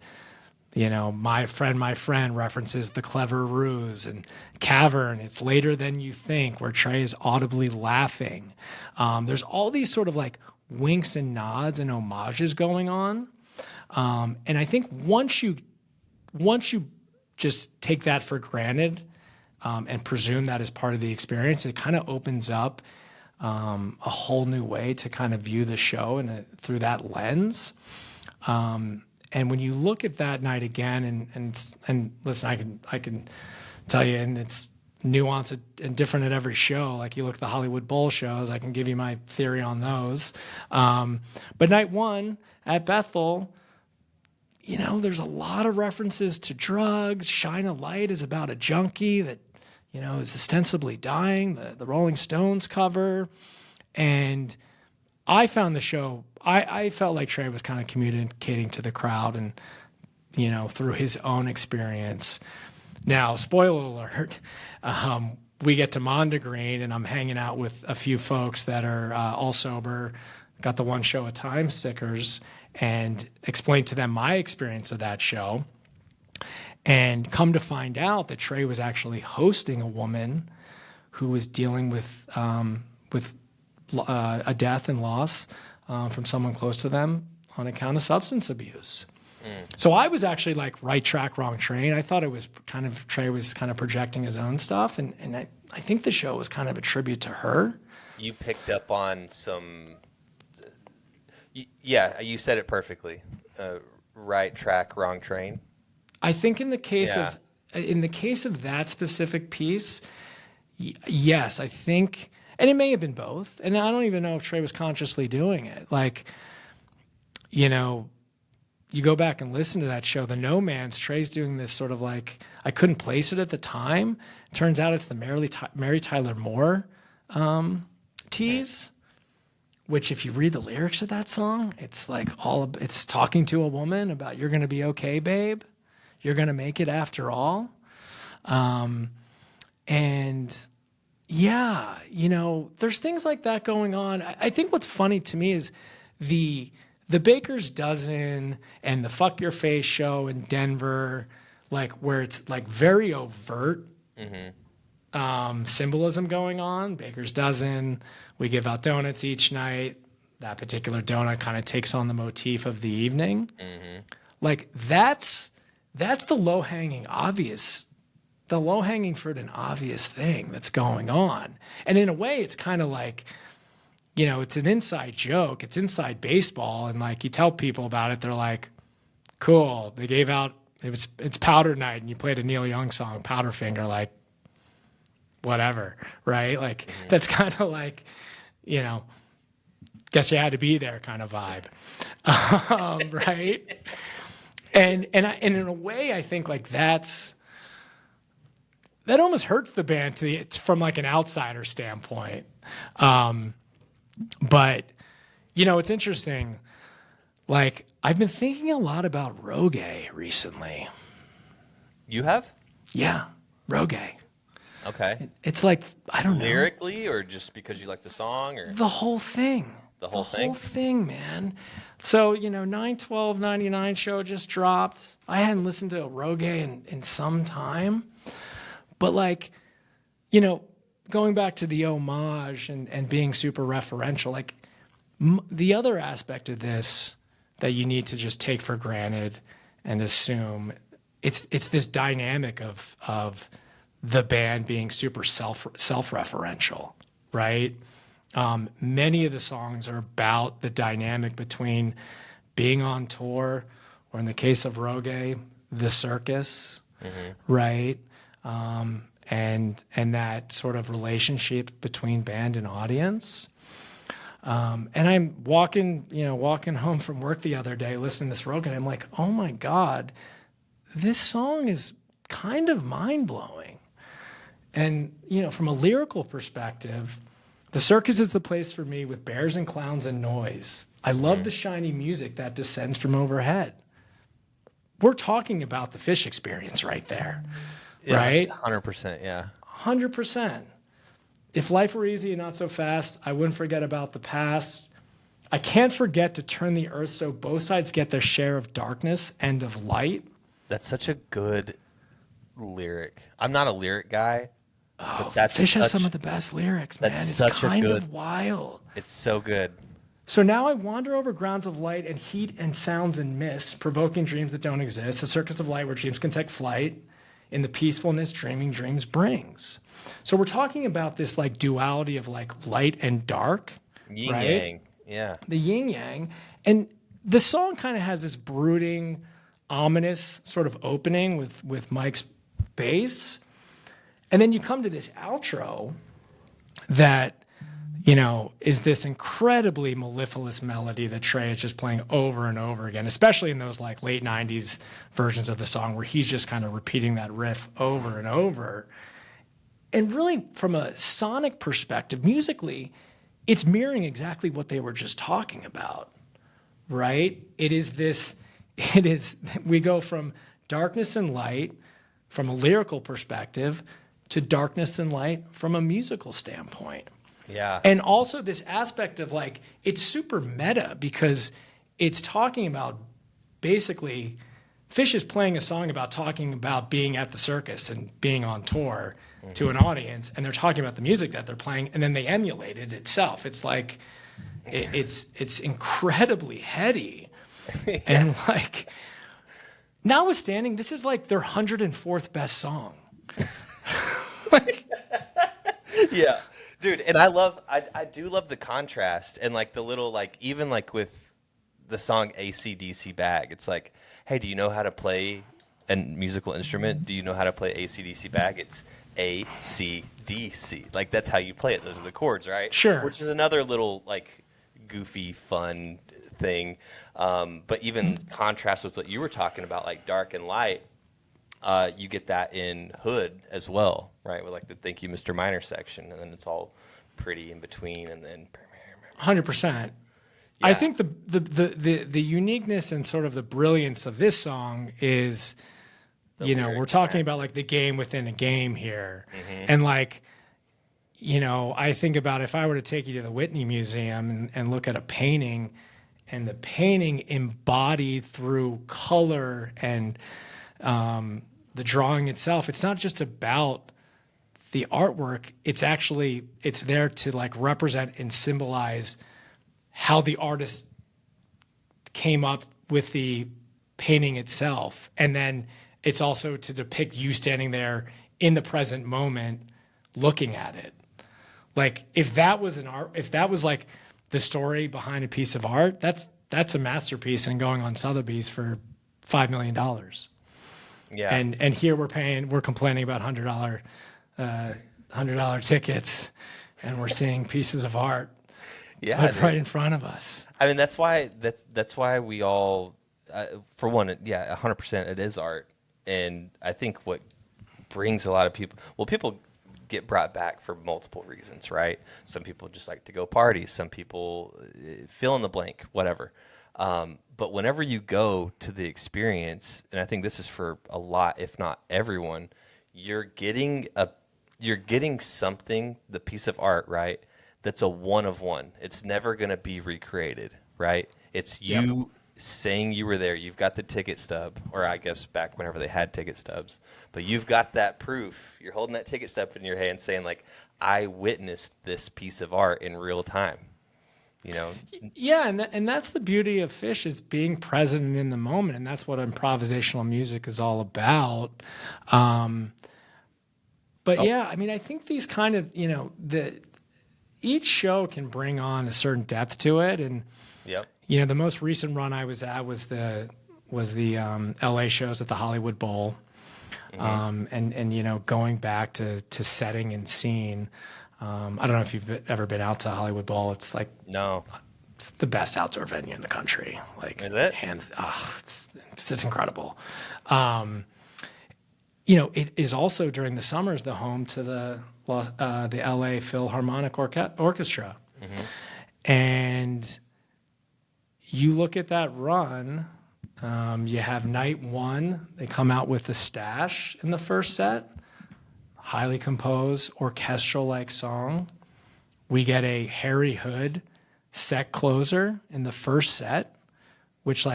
my friend references The Clever Ruse and Cavern. It's Later Than You Think, where Trey is audibly laughing. There's all these sort of like winks and nods and homages going on. And I think once you just take that for granted and presume that as part of the experience, it kind of opens up a whole new way to kind of view the show through that lens. And when you look at that night again, and listen, I can tell you, and it's nuanced and different at every show. Like you look at the Hollywood Bowl shows, I can give you my theory on those. But night one at Bethel, there's a lot of references to drugs. Shine a Light is about a junkie that, is ostensibly dying, the Rolling Stones cover. And I found the show, I felt like Trey was kind of communicating to the crowd and, through his own experience. Now, spoiler alert, we get to Mondegreen and I'm hanging out with a few folks that are all sober, got the one show at time stickers, and explained to them my experience of that show, and come to find out that Trey was actually hosting a woman who was dealing with a death and loss from someone close to them on account of substance abuse. So I was actually like right track, wrong train. I thought it was kind of Trey was kind of projecting his own stuff, and I think the show was kind of a tribute to her. You picked up on some. Yeah, you said it perfectly. Right track, wrong train. I think in the case of that specific piece, yes, I think, and it may have been both. And I don't even know if Trey was consciously doing it. Like, you go back and listen to that show, the No Man's, Trey's doing this sort of like, I couldn't place it at the time. Turns out it's the Mary Tyler Moore tease. Which, if you read the lyrics of that song, it's like it's talking to a woman about you're going to be okay, babe. You're going to make it after all. And yeah, there's things like that going on. I think what's funny to me is the Baker's Dozen and the Fuck Your Face show in Denver, like where it's like very overt symbolism going on. Baker's Dozen, we give out donuts each night. That particular donut kind of takes on the motif of the evening. Like that's the low-hanging fruit and obvious thing that's going on. And in a way, it's kind of like, it's an inside joke. It's inside baseball. And like you tell people about it, they're like, cool. They gave out, it's Powder Night and you played a Neil Young song, Powderfinger, like whatever, right? Like that's kind of like, guess you had to be there kind of vibe. Right. And in a way, I think like that almost hurts the band it's from like an outsider standpoint. But it's interesting. Like I've been thinking a lot about Rogue recently. You have? Yeah. Rogue. Okay. It's like, I don't know. Lyrically or just because you like the song or the whole thing. the whole thing? Whole thing, man. So, 9/12/99 show just dropped. I hadn't listened to Rogue in some time. But like, going back to the homage and being super referential, like the other aspect of this that you need to just take for granted and assume, it's this dynamic of the band being super self-referential, right? Many of the songs are about the dynamic between being on tour, or in the case of Rogue, the circus, right? And that sort of relationship between band and audience. And I'm walking home from work the other day, listening to this Rogue, and I'm like, oh my God, this song is kind of mind-blowing. And, from a lyrical perspective, the circus is the place for me with bears and clowns and noise. I love the shiny music that descends from overhead. We're talking about the Phish experience right there, right? 100%, yeah. 100%. If life were easy and not so fast, I wouldn't forget about the past. I can't forget to turn the earth so both sides get their share of darkness and of light. That's such a good lyric. I'm not a lyric guy. Oh, but that's Phish has some of the best lyrics, man. That's It's such kind a good, of wild. It's so good. So now I wander over grounds of light and heat and sounds and mist, provoking dreams that don't exist, a circus of light where dreams can take flight in the peacefulness dreaming dreams brings. So we're talking about this like duality of like light and dark, Yin right? yang, yeah. The yin yang. And the song kind of has this brooding, ominous sort of opening with Mike's bass. And then you come to this outro that, is this incredibly mellifluous melody that Trey is just playing over and over again, especially in those like late 90s versions of the song where he's just kind of repeating that riff over and over. And really, from a sonic perspective, musically, it's mirroring exactly what they were just talking about, right? We go from darkness and light from a lyrical perspective to darkness and light from a musical standpoint. Yeah. And also this aspect of like, it's super meta because it's talking about basically, Phish is playing a song about talking about being at the circus and being on tour to an audience, and they're talking about the music that they're playing, and then they emulate it itself. It's like, it's incredibly heady. Yeah. And like, notwithstanding, this is like their 104th best song. Like, yeah, dude. And I do love the contrast and like the little, like, even like with the song AC/DC Bag, it's like, hey, do you know how to play a musical instrument? Do you know how to play AC/DC Bag? It's ACDC. Like, that's how you play it. Those are the chords, right? Sure. Which is another little like goofy, fun thing. But even contrast with what you were talking about, like dark and light, you get that in Hood as well, right? With like the "Thank You, Mr. Minor" section, and then it's all pretty in between, and then 100%. Yeah. I think the uniqueness and sort of the brilliance of this song is, we're talking about like the game within a game here, and like, I think about if I were to take you to the Whitney Museum and look at a painting, and the painting embodied through color and the drawing itself, it's not just about the artwork. It's there to like represent and symbolize how the artist came up with the painting itself. And then it's also to depict you standing there in the present moment looking at it. Like if that was an art, if that was like the story behind a piece of art, that's a masterpiece and going on Sotheby's for $5 million. Yeah. And here we're complaining about $100 tickets, and we're seeing pieces of art put right in front of us. I mean, that's why we all, for one, yeah, 100%, it is art, and I think what brings a lot of people, people get brought back for multiple reasons, right? Some people just like to go party. Some people fill in the blank, whatever. But whenever you go to the experience, and I think this is for a lot, if not everyone, you're getting something, the piece of art, right? That's a one of one. It's never going to be recreated, right? It's you saying you were there. You've got the ticket stub, or I guess back whenever they had ticket stubs, but you've got that proof. You're holding that ticket stub in your hand saying like, I witnessed this piece of art in real time. You know? Yeah, and that's the beauty of Phish, is being present and in the moment, and that's what improvisational music is all about. But yeah, I mean, I think these kind of, each show can bring on a certain depth to it, and the most recent run I was at was the LA shows at the Hollywood Bowl, and going back to setting and scene. I don't know if you've ever been out to Hollywood Bowl. It's like it's the best outdoor venue in the country. Like, is it? It's incredible. It is also during the summers the home to the LA Philharmonic Orchestra, and you look at that run. You have night one. They come out with the Stash in the first set. Highly composed, orchestral-like song. We get a Harry Hood set closer in the first set, which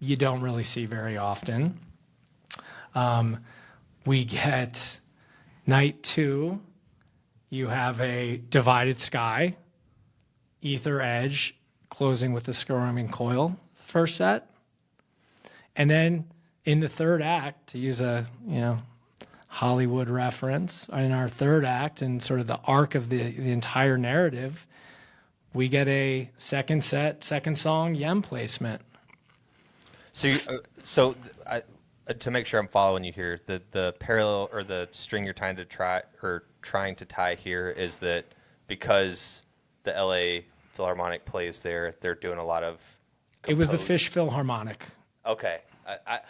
you don't really see very often. We get night two. You have a Divided Sky, Ether Edge, closing with the Screaming Coil, first set. And then in the third act, to use a Hollywood reference, in our third act and sort of the arc of the entire narrative, we get a second song, Yem placement. So to make sure I'm following you here, the parallel or the string you're trying to tie here is that because the LA Philharmonic plays there, they're doing a lot of composed. It was the Phish Philharmonic. Okay. I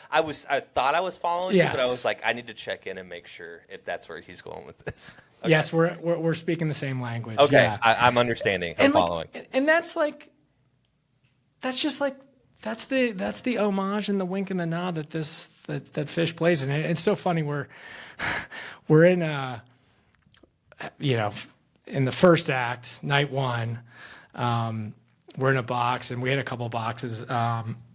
thought I was following you, but I was like, I need to check in and make sure if that's where he's going with this. Okay. Yes, we're speaking the same language. Okay, yeah. I'm understanding. I'm following. And that's the homage and the wink and the nod that that Phish plays in. And it's so funny. We're in in the first act, night one. We're in a box, and we had a couple of boxes.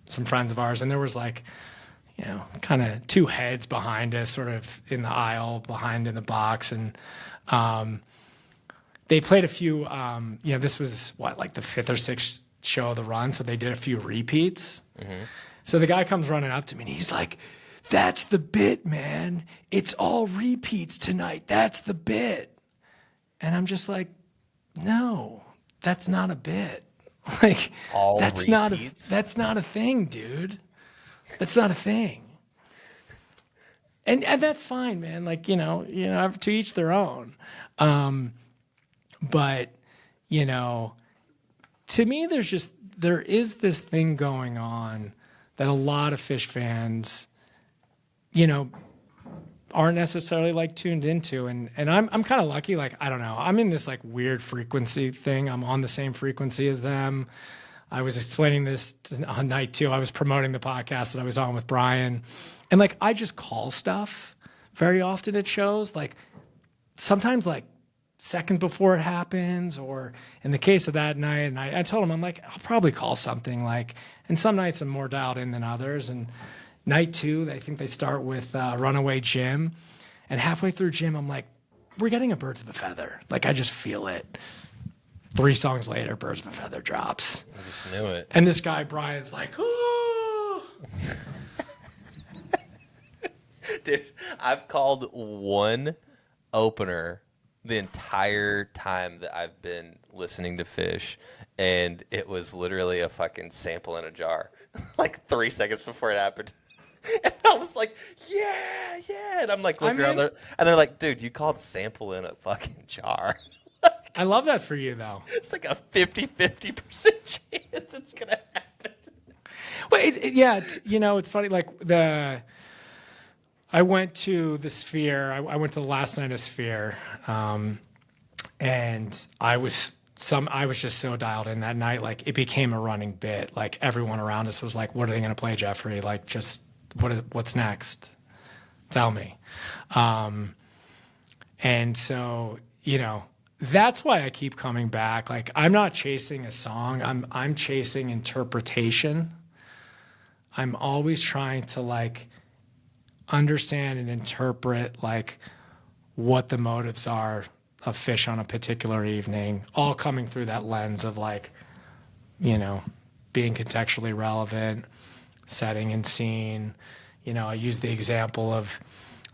Some friends of ours, and there was kind of two heads behind us, sort of in the aisle behind in the box, and they played a few. This was the fifth or sixth show of the run, so they did a few repeats. So the guy comes running up to me, and he's like, "That's the bit, man. It's all repeats tonight. That's the bit." And I'm just like, "No, that's not a bit." That's not a thing, dude. That's not a thing. And that's fine, man. To each their own. But to me, there is this thing going on that a lot of Phish fans, aren't necessarily tuned into, and I'm kind of lucky. I don't know, I'm in this weird frequency thing. I'm on the same frequency as them. I was explaining this on night two. I was promoting the podcast that I was on with Brian, and I just call stuff very often at shows. Sometimes seconds before it happens, or in the case of that night, and I told him, I'm like, I'll probably call something and some nights I'm more dialed in than others. And night two, I think they start with Runaway Jim. And halfway through Jim, I'm like, we're getting a Birds of a Feather. I just feel it. 3 songs later, Birds of a Feather drops. I just knew it. And this guy, Brian's like, oh. Dude, I've called one opener the entire time that I've been listening to Phish, and it was literally a fucking sample in a jar, like 3 seconds before it happened. And I was like, yeah, yeah. And I'm like looking around there, and they're like, dude, you called sample in a fucking jar. I love that for you, though. It's like a 50% chance it's going to happen. Well, it's funny. Like I went to the Sphere. I went to the last night of Sphere, and I was just so dialed in that night. Like, it became a running bit. Like, everyone around us was like, "What are they going to play, Jeffrey? Like, just what's next? Tell me." And so, that's why I keep coming back. Like, I'm not chasing a song. I'm chasing interpretation. I'm always trying to like understand and interpret like what the motives are of Phish on a particular evening, all coming through that lens of like, being contextually relevant, setting and scene. I use the example of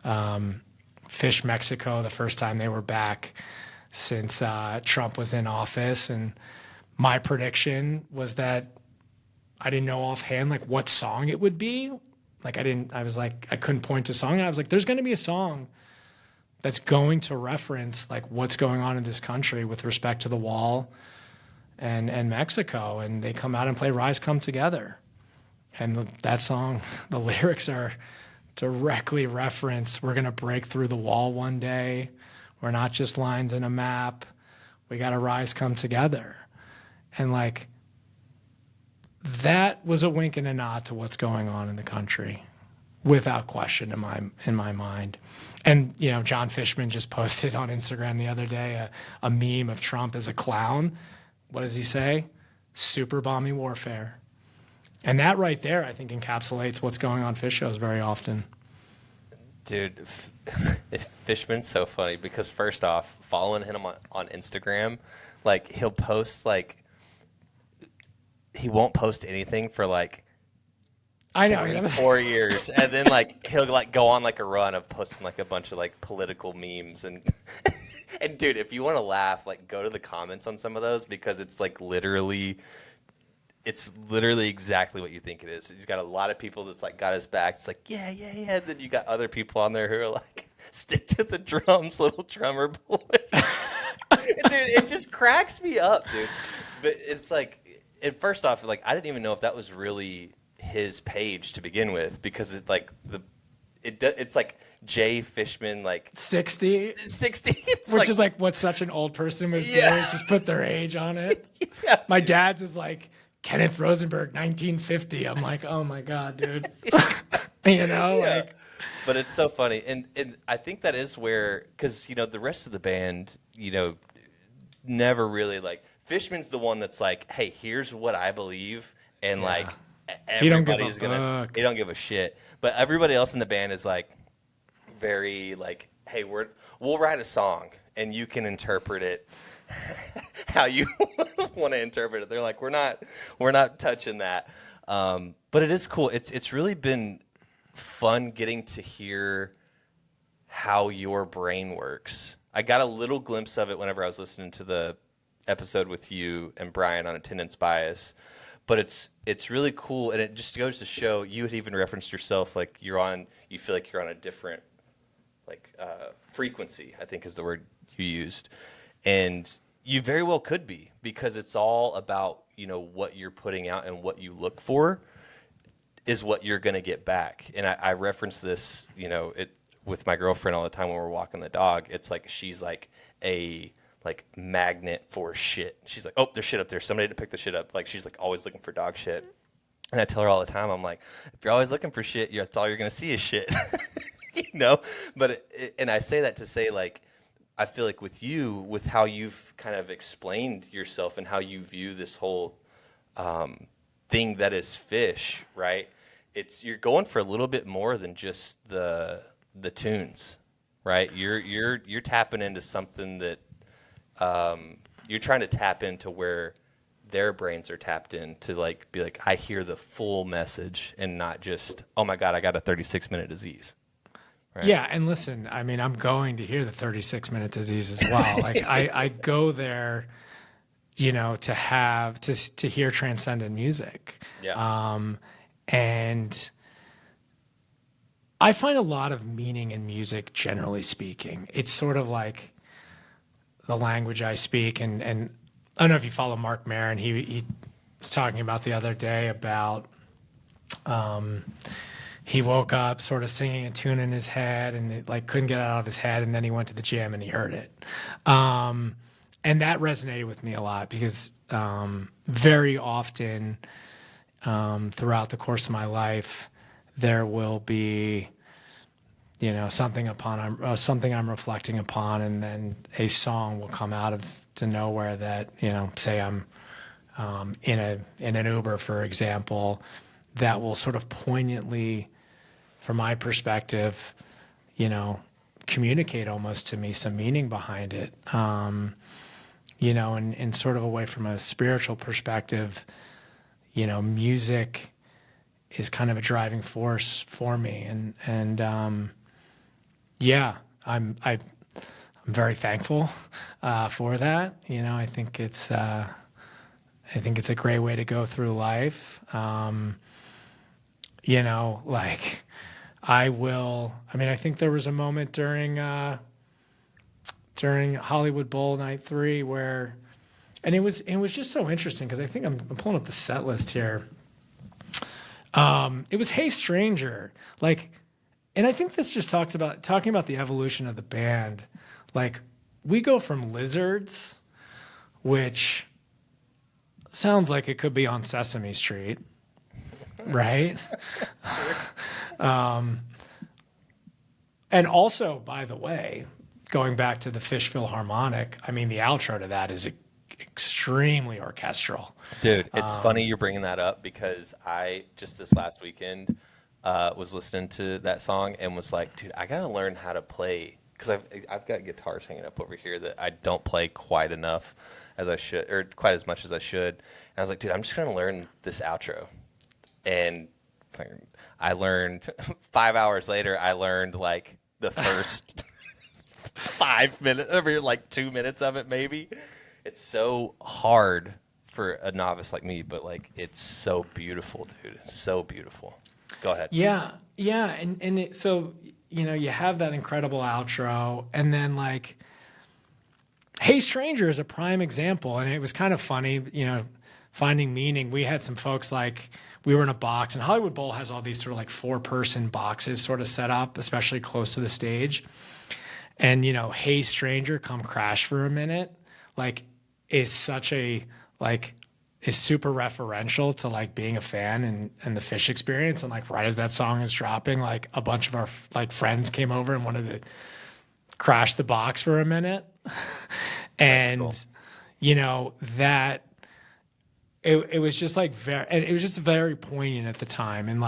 Phish Mexico, the first time they were back since Trump was in office. And my prediction was that I didn't know offhand like what song it would be. Like I couldn't point to a song. And I was like, there's going to be a song that's going to reference like what's going on in this country with respect to the wall and Mexico. And they come out and play Rise Come Together. And that song, the lyrics are directly reference, we're going to break through the wall one day. We're not just lines in a map. We got to rise, come together. And like, that was a wink and a nod to what's going on in the country, without question in my mind. And John Fishman just posted on Instagram the other day a meme of Trump as a clown. What does he say? Super balmy warfare. And that right there, I think, encapsulates what's going on Phish shows very often. Dude, Fishman's so funny because first off, following him on Instagram, like he'll post like, he won't post anything for like I know 4 years, and then like he'll like go on like a run of posting like a bunch of like political memes and and dude, if you want to laugh, like go to the comments on some of those because it's literally exactly what you think it is. He's got a lot of people that's like got his back. It's like yeah. Then you got other people on there who are like stick to the drums, little drummer boy. Dude, it just cracks me up, dude. But it's like. And first off, like I didn't even know if that was really his page to begin with because it's like it's like Jay Fishman like 60, it's which is like what such an old person was doing, is just put their age on it. Yeah, my dad's is like Kenneth Rosenberg 1950. I'm like, oh my god, dude. Like. But it's so funny, and I think that is where because the rest of the band never really like. Fishman's the one that's like, hey, here's what I believe, and like everybody's he don't give a shit. But everybody else in the band is like very like, hey, we'll write a song and you can interpret it how you want to interpret it. They're like, we're not touching that. But it is cool. It's really been fun getting to hear how your brain works. I got a little glimpse of it whenever I was listening to the episode with you and Brian on attendance bias, but it's really cool, and it just goes to show you had even referenced yourself like you feel like you're on a different like frequency, I think is the word you used, and you very well could be because it's all about what you're putting out and what you look for is what you're going to get back. And I reference this with my girlfriend all the time when we're walking the dog. It's like she's like a like magnet for shit. She's like, oh, there's shit up there. Somebody had to pick the shit up. Like she's like always looking for dog shit. And I tell her all the time, I'm like, if you're always looking for shit, that's all you're gonna see is shit. But and I say that to say like, I feel like with you, with how you've kind of explained yourself and how you view this whole thing that is Phish, right? You're going for a little bit more than just the tunes, right? You're tapping into something that. You're trying to tap into where their brains are tapped in to like be like, I hear the full message and not just, oh my God, I got a 36-minute disease. Right. Yeah, and listen, I mean, I'm going to hear the 36-minute disease as well. Like I go there, to hear transcendent music. Yeah. And I find a lot of meaning in music, generally speaking. It's sort of like the language I speak. And I don't know if you follow Mark Maron. He was talking about the other day about he woke up sort of singing a tune in his head and it like couldn't get it out of his head. And then he went to the gym and he heard it. And that resonated with me a lot because very often throughout the course of my life, there will be, something I'm reflecting upon, and then a song will come out of to nowhere that, say I'm in an Uber, for example, that will sort of poignantly, from my perspective, communicate almost to me some meaning behind it. And sort of away from a spiritual perspective, music is kind of a driving force for me. I'm very thankful for that. I think it's a great way to go through life. I think there was a moment during Hollywood Bowl Night 3 where, and it was just so interesting because I think I'm pulling up the set list here. It was Hey Stranger, and I think this just talking about the evolution of the band. Like, we go from Lizards, which sounds like it could be on Sesame Street, right? And also, by the way, going back to the Phish Philharmonic, I mean, the outro to that is extremely orchestral. Dude, it's funny you're bringing that up because I just this last weekend was listening to that song and was like, dude, I gotta learn how to play because I've got guitars hanging up over here that I don't play quite enough as I should, or quite as much as I should. And I was like, dude, I'm just gonna learn this outro, and I learned 5 hours later. I learned like the first 5 minutes, over like 2 minutes of it, maybe. It's so hard for a novice like me, but like it's so beautiful, dude. It's so beautiful. Go ahead. Yeah, so you have that incredible outro, and then like, Hey Stranger is a prime example, and it was kind of funny, finding meaning. We had some folks we were in a box, and Hollywood Bowl has all these sort of like 4-person boxes sort of set up, especially close to the stage. And, Hey Stranger, come crash for a minute, is such a, is super referential to being a fan and the Phish experience. And right as that song is dropping, a bunch of our friends came over and wanted to crash the box for a minute. And, cool. That it was just it was just very poignant at the time. And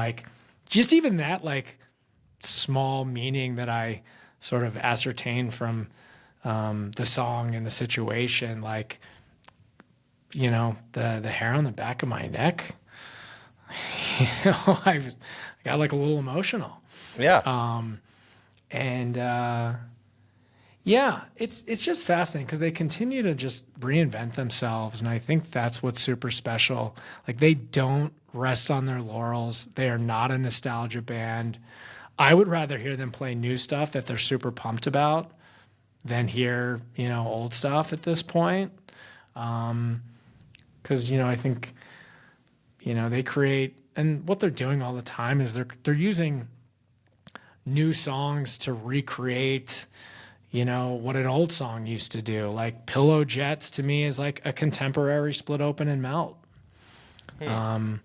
just even that small meaning that I sort of ascertained from the song and the situation, the hair on the back of my neck, I got a little emotional. Yeah. It's just fascinating because they continue to just reinvent themselves. And I think that's what's super special. They don't rest on their laurels. They are not a nostalgia band. I would rather hear them play new stuff that they're super pumped about than hear, old stuff at this point. Because, I think, they create, and what they're doing all the time is they're using new songs to recreate, what an old song used to do. Pillow Jets to me is a contemporary Split Open and Melt. And,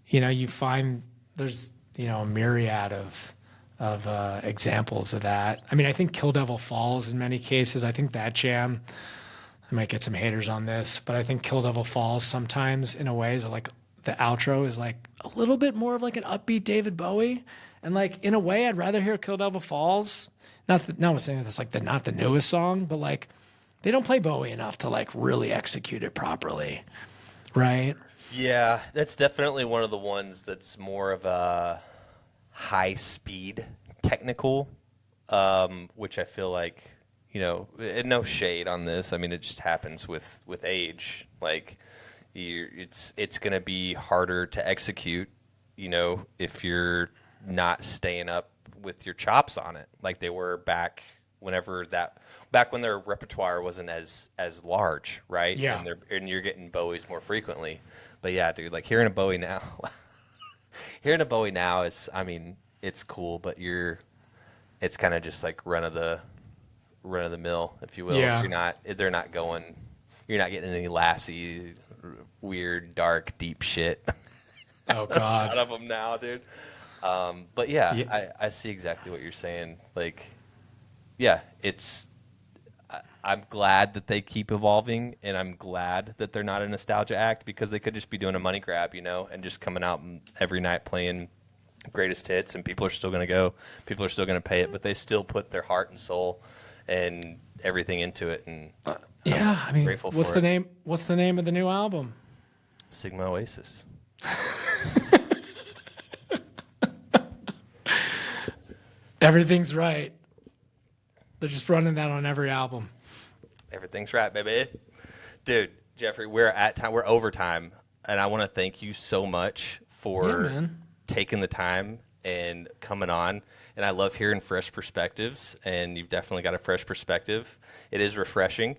you find there's, a myriad of examples of that. I mean, I think Kill Devil Falls in many cases, I think that jam, I might get some haters on this, but I think Kill Devil Falls sometimes in a way is the outro is a little bit more of an upbeat David Bowie. And in a way, I'd rather hear Kill Devil Falls. Not I'm saying that's not the newest song, but they don't play Bowie enough to really execute it properly, right? Yeah, that's definitely one of the ones that's more of a high speed technical, which I feel like, and no shade on this. I mean, it just happens with age. Like, it's going to be harder to execute, if you're not staying up with your chops on it, like they were back when their repertoire wasn't as large, right? Yeah. And you're getting Bowies more frequently. But yeah, dude, like hearing a Bowie now is, I mean, it's cool, but it's kind of just like run of the mill, if you will. Yeah. You're not getting any Lassie, weird, dark, deep shit Oh God. out of them now, dude. But yeah, I see exactly what you're saying. Like, yeah, I'm glad that they keep evolving, and I'm glad that they're not a nostalgia act, because they could just be doing a money grab, and just coming out every night playing greatest hits, and people are still going to go. People are still going to pay it, but they still put their heart and soul and everything into it. And yeah, I mean, grateful what's for the it. name? What's the name of the new album? Sigma Oasis. Everything's right. They're just running that on every album. Everything's right, baby. Dude, Jeffrey, we're at time. We're overtime, and I want to thank you so much for taking the time and coming on. And I love hearing fresh perspectives, and you've definitely got a fresh perspective. It is refreshing.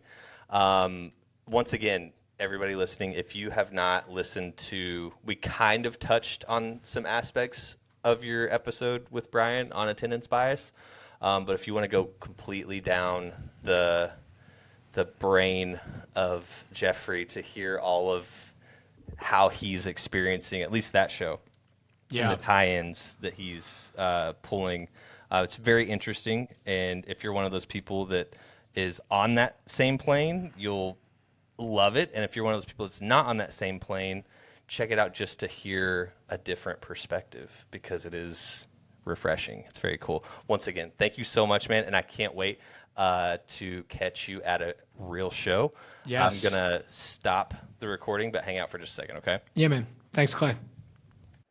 Once again, everybody listening, if you have not listened to, we kind of touched on some aspects of your episode with Brian on attendance bias. But if you want to go completely down the brain of Jeffrey to hear all of how he's experiencing at least that show, and the tie-ins that he's pulling, it's very interesting. And if you're one of those people that is on that same plane, you'll love it. And if you're one of those people that's not on that same plane, check it out just to hear a different perspective, because it is refreshing. It's very cool. Once again, thank you so much, man, and I can't wait to catch you at a real show. Yes. I'm gonna stop the recording, but hang out for just a second, okay? Yeah, man. Thanks, Clay.